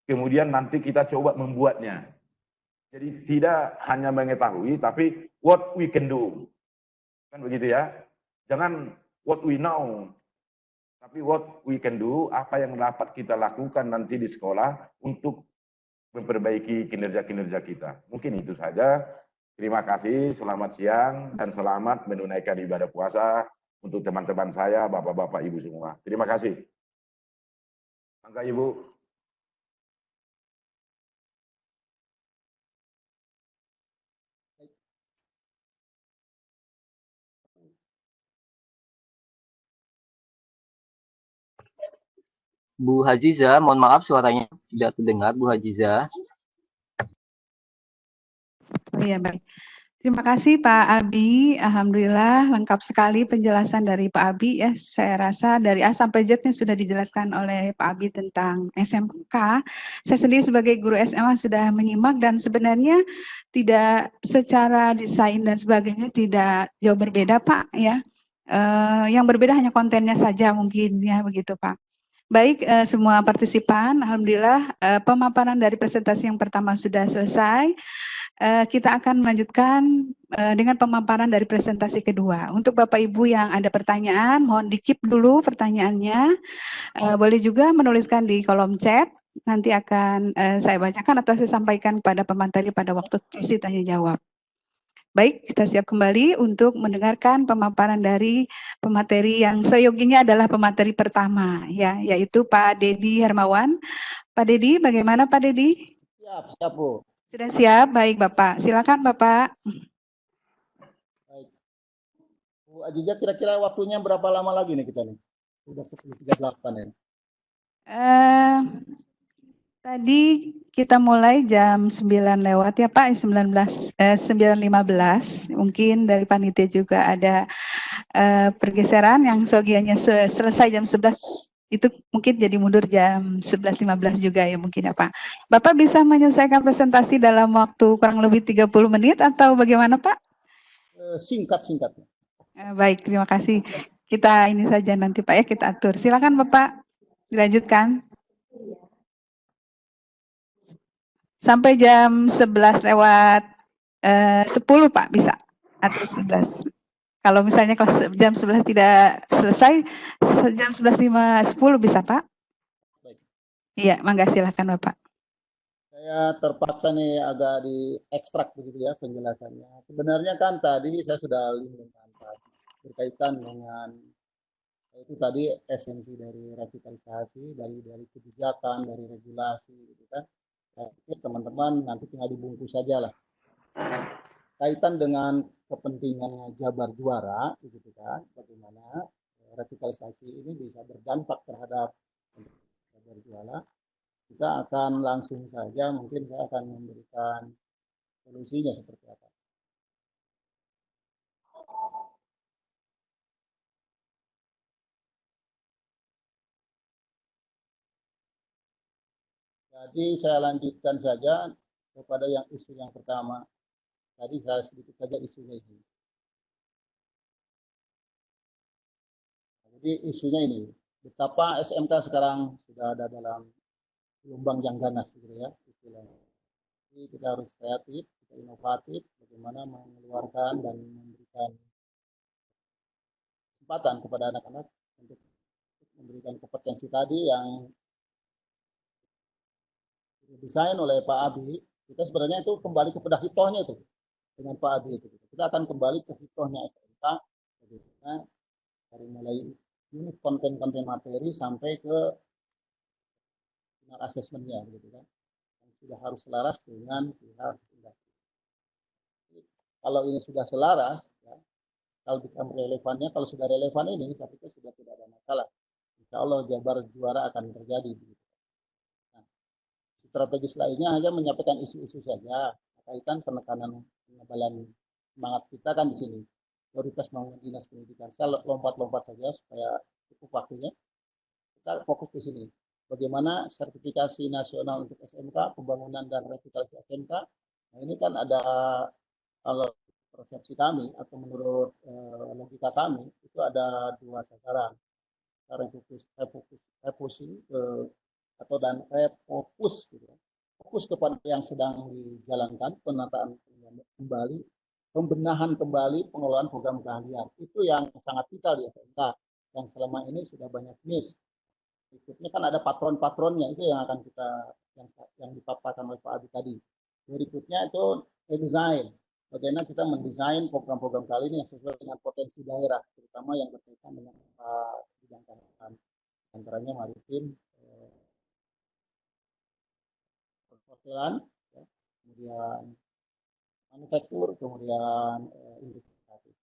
Kemudian nanti kita coba membuatnya. Jadi tidak hanya mengetahui, tapi what we can do. Kan begitu ya. Jangan what we know, tapi what we can do, apa yang dapat kita lakukan nanti di sekolah untuk memperbaiki kinerja-kinerja kita. Mungkin itu saja. Terima kasih, selamat siang, dan selamat menunaikan ibadah puasa untuk teman-teman saya, bapak-bapak, ibu semua. Terima kasih. Mangga Ibu. Bu Hajiza, mohon maaf suaranya tidak terdengar, Bu Hajiza. Oh iya, baik. Terima kasih Pak Abi. Alhamdulillah lengkap sekali penjelasan dari Pak Abi ya. Saya rasa dari A sampai Z-nya sudah dijelaskan oleh Pak Abi tentang SMK. Saya sendiri sebagai guru SMA sudah menyimak dan sebenarnya tidak secara desain dan sebagainya tidak jauh berbeda Pak ya. Yang berbeda hanya kontennya saja mungkin ya begitu Pak. Baik, semua partisipan, alhamdulillah pemaparan dari presentasi yang pertama sudah selesai. Kita akan melanjutkan dengan pemaparan dari presentasi kedua. Untuk Bapak Ibu yang ada pertanyaan, mohon di-keep dulu pertanyaannya. Boleh juga menuliskan di kolom chat, nanti akan saya bacakan atau saya sampaikan kepada pemateri pada waktu sesi tanya jawab. Baik, kita siap kembali untuk mendengarkan pemaparan dari pemateri yang seyoginya adalah pemateri pertama, ya, yaitu Pak Dedi Hermawan. Pak Dedi, bagaimana Pak Dedi? Siap, Bu. Sudah siap? Baik, Bapak. Silakan, Bapak. Baik. Bu Ajiza, kira-kira waktunya berapa lama lagi nih kita nih? Sudah 10.38 ya. Tadi kita mulai jam 9 lewat ya Pak, 9.15. Mungkin dari panitia juga ada pergeseran yang seyogianya selesai jam 11. Itu mungkin jadi mundur jam 11.15 juga ya mungkin ya Pak. Bapak bisa menyelesaikan presentasi dalam waktu kurang lebih 30 menit atau bagaimana Pak? Singkat. Baik, terima kasih. Kita ini saja nanti Pak ya, kita atur. Silakan Bapak, dilanjutkan. Sampai jam 11 lewat 10 Pak, bisa. Atau 11. Kalau misalnya kelas jam 11 tidak selesai, jam 11.10 bisa Pak? Baik. Iya, mangga silakan Bapak. Saya terpaksa nih agak diekstrak begitu ya penjelasannya. Sebenarnya kan tadi saya sudah linkkan berkaitan dengan itu tadi esensi dari revitalisasi, dari kebijakan, dari regulasi gitu kan. Teman-teman nanti tinggal dibungkus saja lah. Kaitan dengan kepentingannya Jabar juara, gitu kan, bagaimana revitalisasi ini bisa berdampak terhadap Jabar juara. Kita akan langsung saja, mungkin saya akan memberikan solusinya seperti apa. Jadi saya lanjutkan saja kepada yang isu yang pertama. Tadi saya sedikit saja isunya ini. Jadi isunya ini, betapa SMK sekarang sudah ada dalam gelombang yang ganas gitu ya istilahnya. Jadi kita harus kreatif, kita inovatif, bagaimana mengeluarkan dan memberikan kesempatan kepada anak-anak untuk memberikan kompetensi tadi yang didesain oleh Pak Abi. Kita sebenarnya itu kembali kepada hitohnya itu dengan Pak Abi itu. Kita akan kembali ke hitohnya SMK, bagaimana dari mulai unit konten-konten materi sampai ke final asesmennya gitu kan. Yang sudah harus selaras dengan pihak industri. Kalau ini sudah selaras, ya, kalau kita relevannya, kalau sudah relevan ini, saya pikir sudah tidak ada masalah. Insya Allah Jabar juara akan terjadi. Nah, strategis lainnya hanya menyampaikan isu-isu saja, kaitan penekanan penebalan semangat kita kan di sini. Prioritas membangun dinas pendidikan. Saya lompat-lompat saja supaya cukup waktunya. Kita fokus di sini. Bagaimana sertifikasi nasional untuk SMK, pembangunan dan revitalisasi SMK. Nah ini kan ada, kalau persepsi kami atau menurut logika kami itu ada dua sasaran, refokusi atau dan refokus gitu. Fokus kepada yang sedang dijalankan, penataan kembali, pembenahan kembali pengelolaan program keahlian. Itu yang sangat vital di SMK yang selama ini sudah banyak miss. Berikutnya kan ada patron-patronnya, itu yang akan kita yang dipaparkan oleh Pak Adi tadi. Berikutnya itu desain. Bagaimana kita mendesain program-program kali ini yang sesuai dengan potensi daerah, terutama yang berkaitan dengan bidang keahlian, antaranya maritim, perhotelan, ya, kemudian manufaktur, kemudian industri kreatif.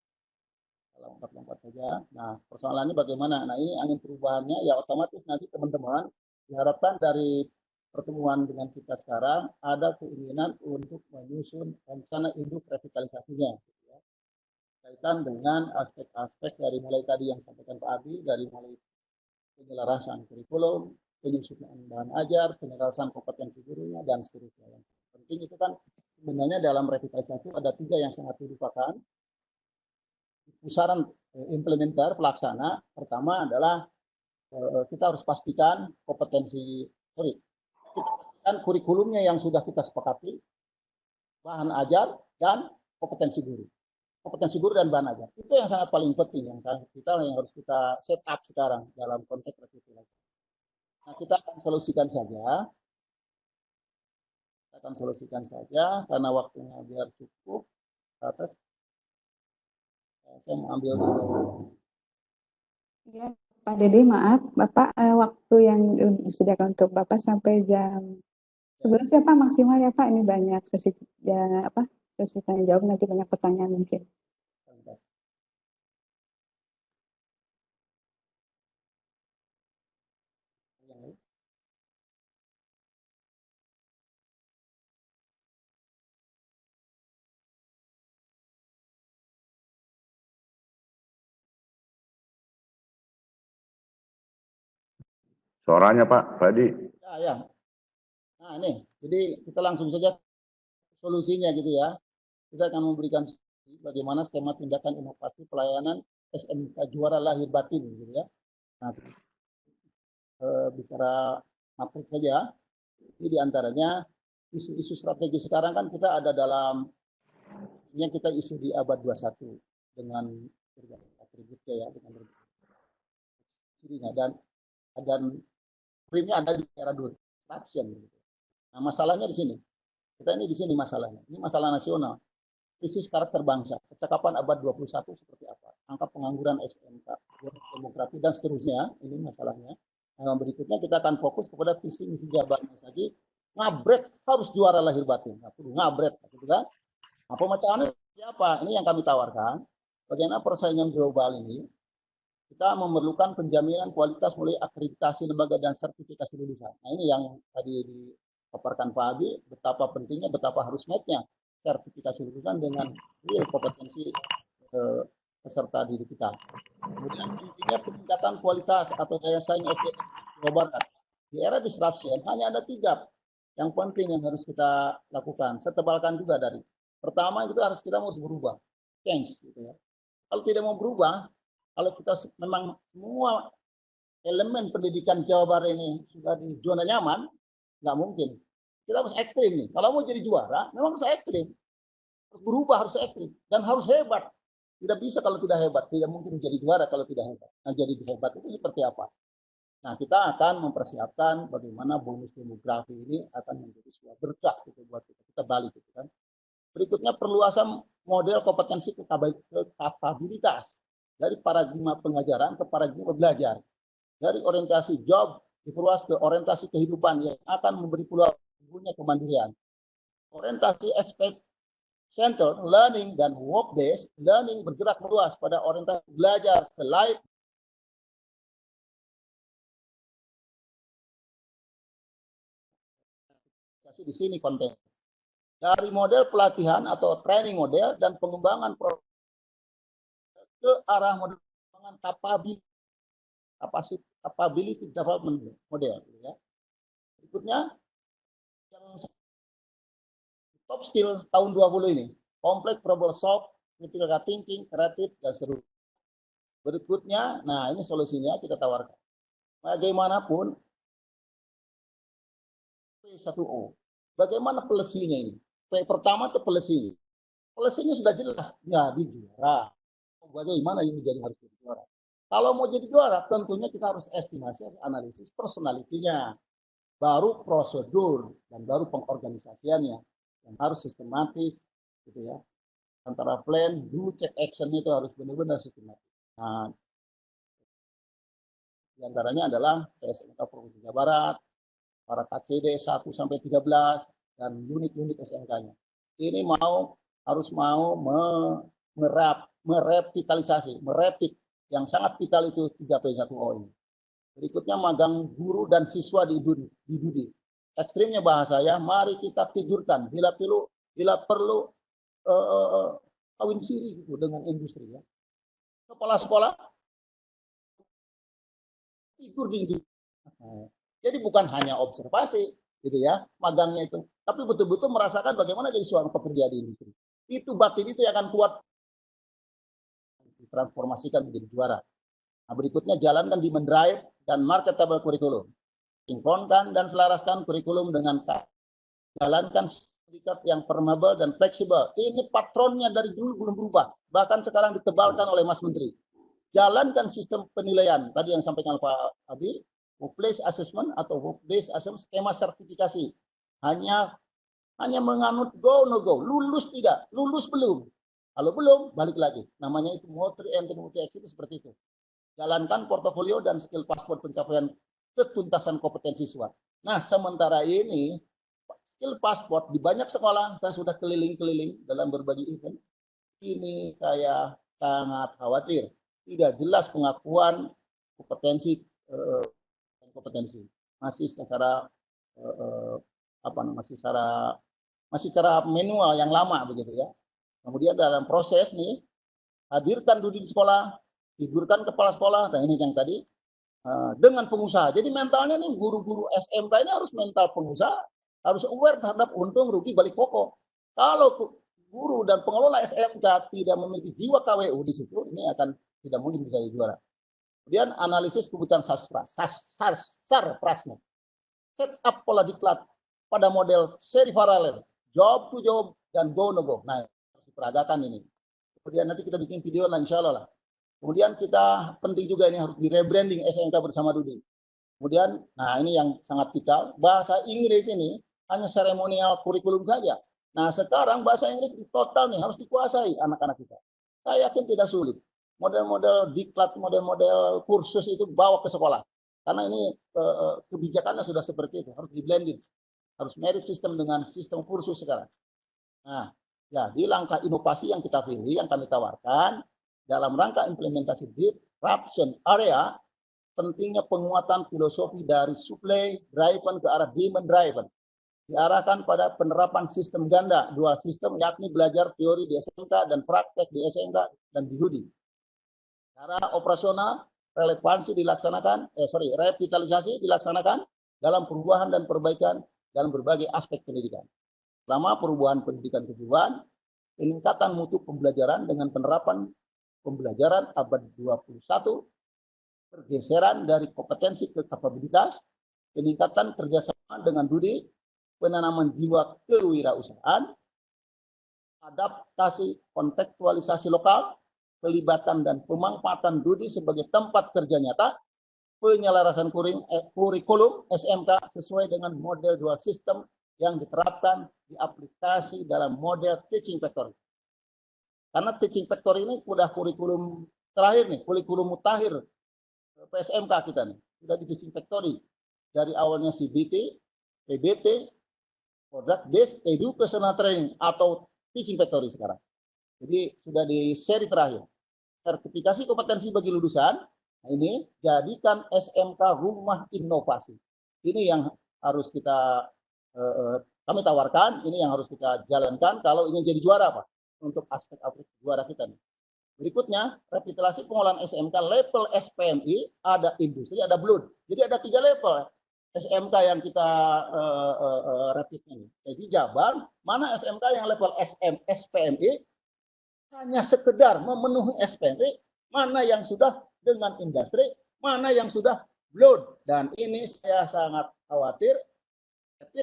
Kalau lompat-lompat saja. Nah, persoalannya bagaimana? Nah, ini angin perubahannya ya otomatis nanti teman-teman Diharapkan dari pertemuan dengan kita sekarang ada keinginan untuk menyusun rencana induk revitalisasinya, gitu ya. Kaitan dengan aspek-aspek dari mulai tadi yang sampaikan Pak Abi, dari mulai penyelarasan kurikulum, penyusunan bahan ajar, penyelarasan kompetensi gurunya, dan seterusnya. Yang penting itu kan sebenarnya dalam revitalisasi ada 3 yang sangat dilupakan. Pusaran implementer pelaksana pertama adalah kita harus pastikan kurikulumnya yang sudah kita sepakati, bahan ajar dan kompetensi guru dan bahan ajar. Itu yang sangat paling penting yang harus kita set up sekarang dalam konteks revitalisasi. Nah, kita akan solusikan saja karena waktunya biar cukup. Atas saya mau ambil Ya, Pak Dede, maaf, Bapak waktu yang disediakan untuk Bapak sampai jam 11 ya Pak maksimal ya Pak. Ini banyak sesi sesi tanya jawab, nanti banyak pertanyaan mungkin. Suaranya Pak Adi. Ya. Nah ini, jadi kita langsung saja solusinya gitu ya. Kita akan memberikan bagaimana skema tindakan inovasi pelayanan SMK juara lahir batin gitu ya. Nah, bicara materi saja, ini diantaranya isu-isu strategi sekarang kan kita ada dalam yang kita isu di abad 21 dengan atributnya ya, dengan cirinya dan primnya ada di era disruption. Gitu. Nah masalahnya di sini, kita ini di sini masalahnya, ini masalah nasional. Krisis karakter bangsa, kecakapan abad 21 seperti apa, angka pengangguran SMK, demografi dan seterusnya, ini masalahnya. Nah, berikutnya kita akan fokus kepada visi misi jabatannya lagi, ngabret harus juara lahir batin, ngabret, gitu kan? Nah, pemecahannya siapa? Ini yang kami tawarkan. Bagaimana persaingan global ini, kita memerlukan penjaminan kualitas mulai akreditasi lembaga dan sertifikasi lulusan. Nah ini yang tadi dipaparkan Pak Abi, betapa pentingnya, betapa harus match-nya sertifikasi lulusan dengan real kompetensi peserta didik kita. Kemudian intinya peningkatan kualitas atau daya saing SDM Jawa Barat. Di era disruption hanya ada 3 yang penting yang harus kita lakukan. Saya tebalkan juga dari pertama itu kita harus berubah, change gitu ya. Kalau tidak mau berubah, kalau kita memang semua elemen pendidikan Jawa Barat ini sudah di zona nyaman, nggak mungkin. Kita harus ekstrim nih. Kalau mau jadi juara, memang harus ekstrim. Harus berubah, harus ekstrim. Dan harus hebat. Tidak bisa kalau tidak hebat. Tidak mungkin menjadi juara kalau tidak hebat. Nah, jadi hebat itu seperti apa? Nah, kita akan mempersiapkan bagaimana bonus demografi ini akan menjadi sebuah berkah gitu, buat kita balik. Gitu, kan. Berikutnya perluasan model kompetensi kapabilitas. Dari paradigma pengajaran ke paradigma belajar. Dari orientasi job diperluas ke orientasi kehidupan yang akan memberi peluang punya kemandirian. Orientasi expect center learning dan work based learning bergerak meluas pada orientasi belajar ke life. Di sini konten. Dari model pelatihan atau training model dan pengembangan ke arah model capability development model. Ya. Berikutnya, yang top skill tahun 20 ini, kompleks problem solve, critical thinking, kreatif, dan seterusnya. Berikutnya, nah ini solusinya kita tawarkan. Bagaimanapun, P1O. Bagaimana pelesinya ini? Pertama itu pelesinya. Pelesinya sudah jelas, jadi juara. Bagaimana ini jadi harus jadi juara? Kalau mau jadi juara, tentunya kita harus estimasi, analisis personalitinya, baru prosedur dan baru pengorganisasiannya yang harus sistematis, gitu ya. Antara plan, do, check, action itu harus benar-benar sistematis. Nah, diantaranya adalah SMK Provinsi Jawa Barat, para KCD 1 sampai 13 dan unit-unit SMK-nya. Ini harus mau merevitalisasi, merepit yang sangat vital itu 3P1O ini. Berikutnya magang guru dan siswa di Dudi. Ekstrimnya bahasa ya, mari kita tidurkan bila perlu kawin siri gitu dengan industri ya. Kepala sekolah tidur di industri. Jadi bukan hanya observasi gitu ya, magangnya itu, tapi betul-betul merasakan bagaimana jadi seorang pekerja di industri. Itu batin itu yang akan kuat ditransformasikan menjadi juara. Nah, berikutnya jalankan demand drive dan marketable kurikulum. Sinkronkan dan selaraskan kurikulum dengan jalankan sertifikat yang permeable dan fleksibel. Ini patronnya dari dulu belum berubah. Bahkan sekarang ditebalkan oleh Mas Menteri. Jalankan sistem penilaian. Tadi yang sampaikan Pak Abi, workplace assessment atau workplace assessment skema sertifikasi. Hanya menganut go no go. Lulus tidak, lulus belum. Kalau belum, balik lagi. Namanya itu multi entry multi exit itu seperti itu. Jalankan portofolio dan skill paspor pencapaian ketuntasan kompetensi siswa. Nah, sementara ini skill paspor di banyak sekolah, saya sudah keliling-keliling dalam berbagai event. Ini saya sangat khawatir. Tidak jelas pengakuan kompetensi masih secara masih secara manual yang lama begitu ya. Kemudian dalam proses nih, hadirkan duduk di sekolah, figurkan kepala sekolah, dan ini yang tadi, dengan pengusaha. Jadi mentalnya nih guru-guru SMK ini harus mental pengusaha, harus aware terhadap untung, rugi, balik pokok. Kalau guru dan pengelola SMK tidak memiliki jiwa KWU di situ, ini akan tidak mungkin bisa jadi juara. Kemudian analisis kebutuhan sarprasnya. Set up pola diklat pada model seri paralel, job to job, dan go no go. Nah, peragakan ini. Kemudian nanti kita bikin video lah insya Allah lah. Kemudian kita penting juga ini harus di rebranding SMK bersama Dudi. Kemudian, nah ini yang sangat vital, bahasa Inggris ini hanya seremonial kurikulum saja. Nah sekarang bahasa Inggris total nih harus dikuasai anak-anak kita. Saya yakin tidak sulit. Model-model diklat, model-model kursus itu bawa ke sekolah. Karena ini kebijakannya sudah seperti itu, harus di-blending. Harus merit system dengan sistem kursus sekarang. Nah, jadi langkah inovasi yang kita pilih, yang kami tawarkan, dalam rangka implementasi disruption area, pentingnya penguatan filosofi dari supply driven ke arah demand driven. Diarahkan pada penerapan sistem ganda, dua sistem, yakni belajar teori di SMK dan praktek di SMK dan di Dudi. Secara operasional, revitalisasi dilaksanakan dalam perubahan dan perbaikan dalam berbagai aspek pendidikan. Selama perubahan pendidikan kejuruan, peningkatan mutu pembelajaran dengan penerapan pembelajaran abad 21, pergeseran dari kompetensi ke kapabilitas, peningkatan kerjasama dengan Dudi, penanaman jiwa kewirausahaan, adaptasi kontekstualisasi lokal, pelibatan dan pemanfaatan Dudi sebagai tempat kerja nyata, penyelarasan kurikulum SMK sesuai dengan model dual system yang diterapkan di aplikasi dalam model teaching factory. Karena teaching factory ini sudah kurikulum terakhir nih, kurikulum mutakhir PSMK kita nih, sudah di teaching factory. Dari awalnya CBT, PBT, Product Based Educational Training atau teaching factory sekarang. Jadi sudah di seri terakhir. Sertifikasi kompetensi bagi lulusan, nah ini jadikan SMK rumah inovasi. Ini yang harus kita kami tawarkan, ini yang harus kita jalankan kalau ingin jadi juara Pak, untuk aspek-aspek juara kita nih. Berikutnya, revitalisasi pengolahan SMK level SPMI, ada industri, ada blood. Jadi ada 3 level SMK yang kita revit ini. Jadi Jabar, mana SMK yang level SPMI hanya sekedar memenuhi SPMI, mana yang sudah dengan industri, mana yang sudah blood. Dan ini saya sangat khawatir,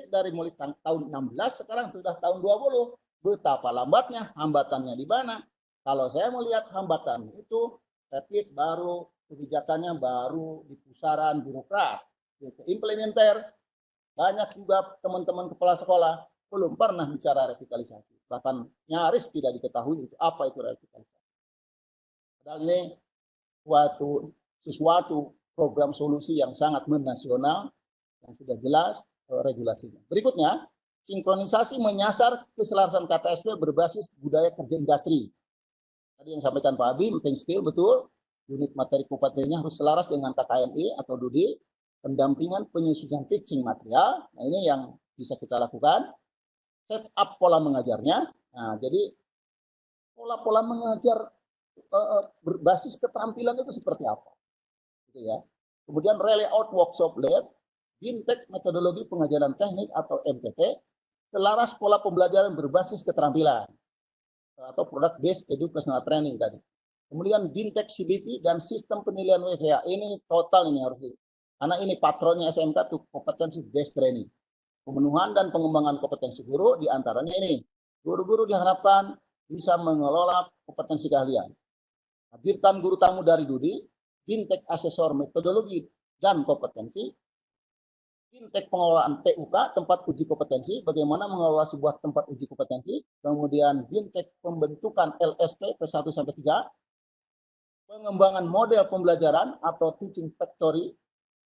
dari mulai tahun 16 sekarang sudah tahun 20. Betapa lambatnya, hambatannya di mana? Kalau saya melihat hambatan itu, rapid baru, kebijakannya baru di pusaran birokrat, implementer. Banyak juga teman-teman kepala sekolah belum pernah bicara revitalisasi. Bahkan nyaris tidak diketahui itu apa itu revitalisasi. Padahal ini sesuatu program solusi yang sangat menasional, yang sudah jelas regulasinya. Berikutnya, sinkronisasi menyasar keselarasan KTSP berbasis budaya kerja industri. Tadi yang sampaikan Pak Abi, think skill betul, unit materi kompetensinya harus selaras dengan KKMI atau DUDI, pendampingan penyusunan teaching material. Nah, ini yang bisa kita lakukan. Set up pola mengajarnya. Nah, jadi pola-pola mengajar berbasis keterampilan itu seperti apa? Gitu ya. Kemudian layout workshop lab, BIMTEK metodologi pengajaran teknik atau MPT, selaras pola pembelajaran berbasis keterampilan atau product based educational training tadi. Kemudian BIMTEK CBT dan sistem penilaian WVA ini total ini harus karena ini patronnya SMK tuh kompetensi based training. Pemenuhan dan pengembangan kompetensi guru diantaranya ini. Guru-guru diharapkan bisa mengelola kompetensi keahlian. Hadirkan guru tamu dari DUDI, BIMTEK asesor metodologi dan kompetensi, BIMTEK pengelolaan TUK, tempat uji kompetensi, bagaimana mengelola sebuah tempat uji kompetensi, kemudian BIMTEK pembentukan LSP P1 sampai 3, pengembangan model pembelajaran atau teaching factory,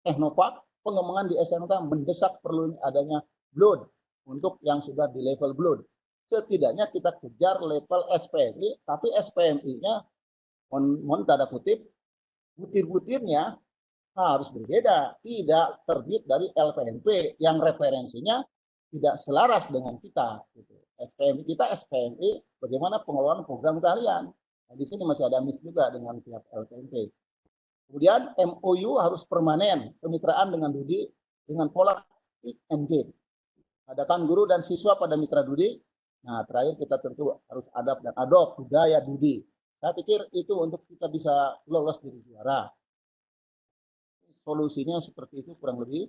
Teknopark, pengembangan di SMK mendesak perlu adanya BLOD untuk yang sudah di level BLOD. Setidaknya kita kejar level SPMI, tapi SPMI-nya mohon tanda kutip, butir-butirnya harus berbeda, tidak terbit dari LPMP yang referensinya tidak selaras dengan kita. SPMI kita SPMI, bagaimana pengelolaan program keahlian. Nah, di sini masih ada miss juga dengan pihak LPMP. Kemudian MOU harus permanen, kemitraan dengan DUDI dengan pola engage. Adakan guru dan siswa pada mitra DUDI. Nah, terakhir kita tentu harus adab dan adopt budaya DUDI. Saya pikir itu untuk kita bisa lolos jadi juara. Solusinya seperti itu kurang lebih.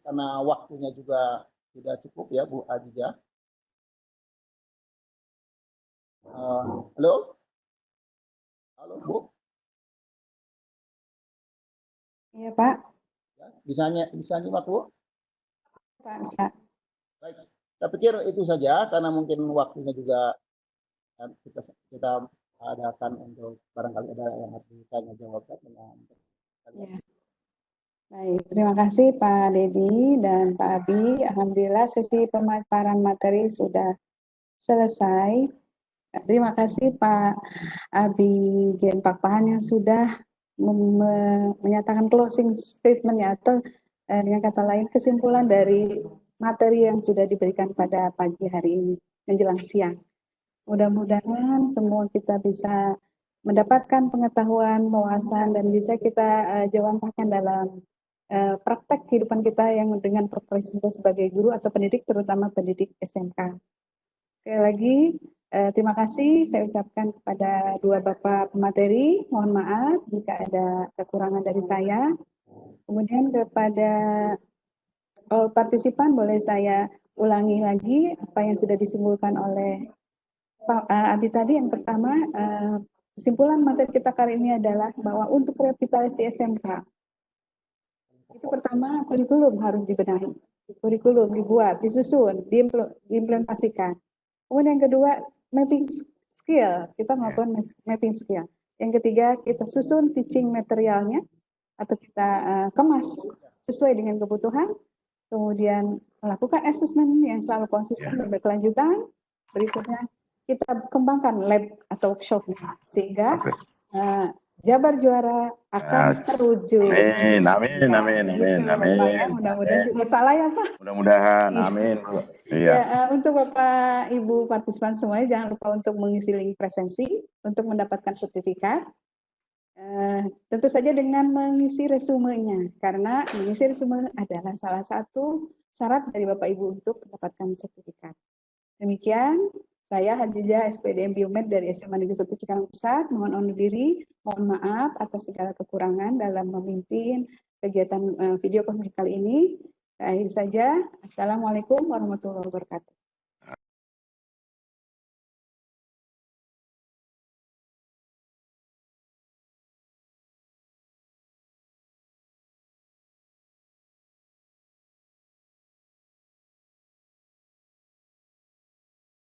Karena waktunya juga tidak cukup ya Bu Adija. Halo? Halo Bu? Iya Pak. Ya, bisa nyimak Bu? Pak bisa. Baik, saya pikir itu saja karena mungkin waktunya juga kita adakan untuk barangkali ada yang harus ditanya jawab dengan ya. Baik, terima kasih Pak Dedi dan Pak Abi. Alhamdulillah sesi pemaparan materi sudah selesai. Terima kasih Pak Abi Gen Pakpahan yang sudah menyatakan closing statement-nya atau dengan kata lain kesimpulan dari materi yang sudah diberikan pada pagi hari ini menjelang siang. Mudah-mudahan semua kita bisa mendapatkan pengetahuan, wawasan, dan bisa kita jawantahkan dalam praktek kehidupan kita yang dengan profesi kita sebagai guru atau pendidik, terutama pendidik SMK. Sekali lagi, terima kasih saya ucapkan kepada dua Bapak pemateri, mohon maaf jika ada kekurangan dari saya. Kemudian kepada partisipan boleh saya ulangi lagi apa yang sudah disimpulkan oleh Pak Abi tadi. Yang pertama, kesimpulan materi kita kali ini adalah bahwa untuk revitalisasi SMK, itu pertama kurikulum harus dibenahi. Kurikulum dibuat, disusun, diimplementasikan. Kemudian yang kedua, mapping skill. Kita melakukan mapping skill. Yang ketiga, kita susun teaching materialnya atau kita kemas sesuai dengan kebutuhan. Kemudian melakukan assessment yang selalu konsisten dan berkelanjutan. Berikutnya, kita kembangkan lab atau workshop sehingga Jabar Juara akan terwujud. Amin. Mudah-mudahan tidak salah ya Pak. Mudah-mudahan, amin. Iya. Ya, untuk Bapak Ibu partisipan semuanya jangan lupa untuk mengisi link presensi untuk mendapatkan sertifikat. Tentu saja dengan mengisi resumenya, karena mengisi resume adalah salah satu syarat dari Bapak Ibu untuk mendapatkan sertifikat. Demikian, saya Hadijah SPDM Biomed dari SMA Negeri 1 Cikarang Pusat. Mohon undur diri, mohon maaf atas segala kekurangan dalam memimpin kegiatan video konferensi kali ini. Akhir saja, Assalamualaikum warahmatullahi wabarakatuh.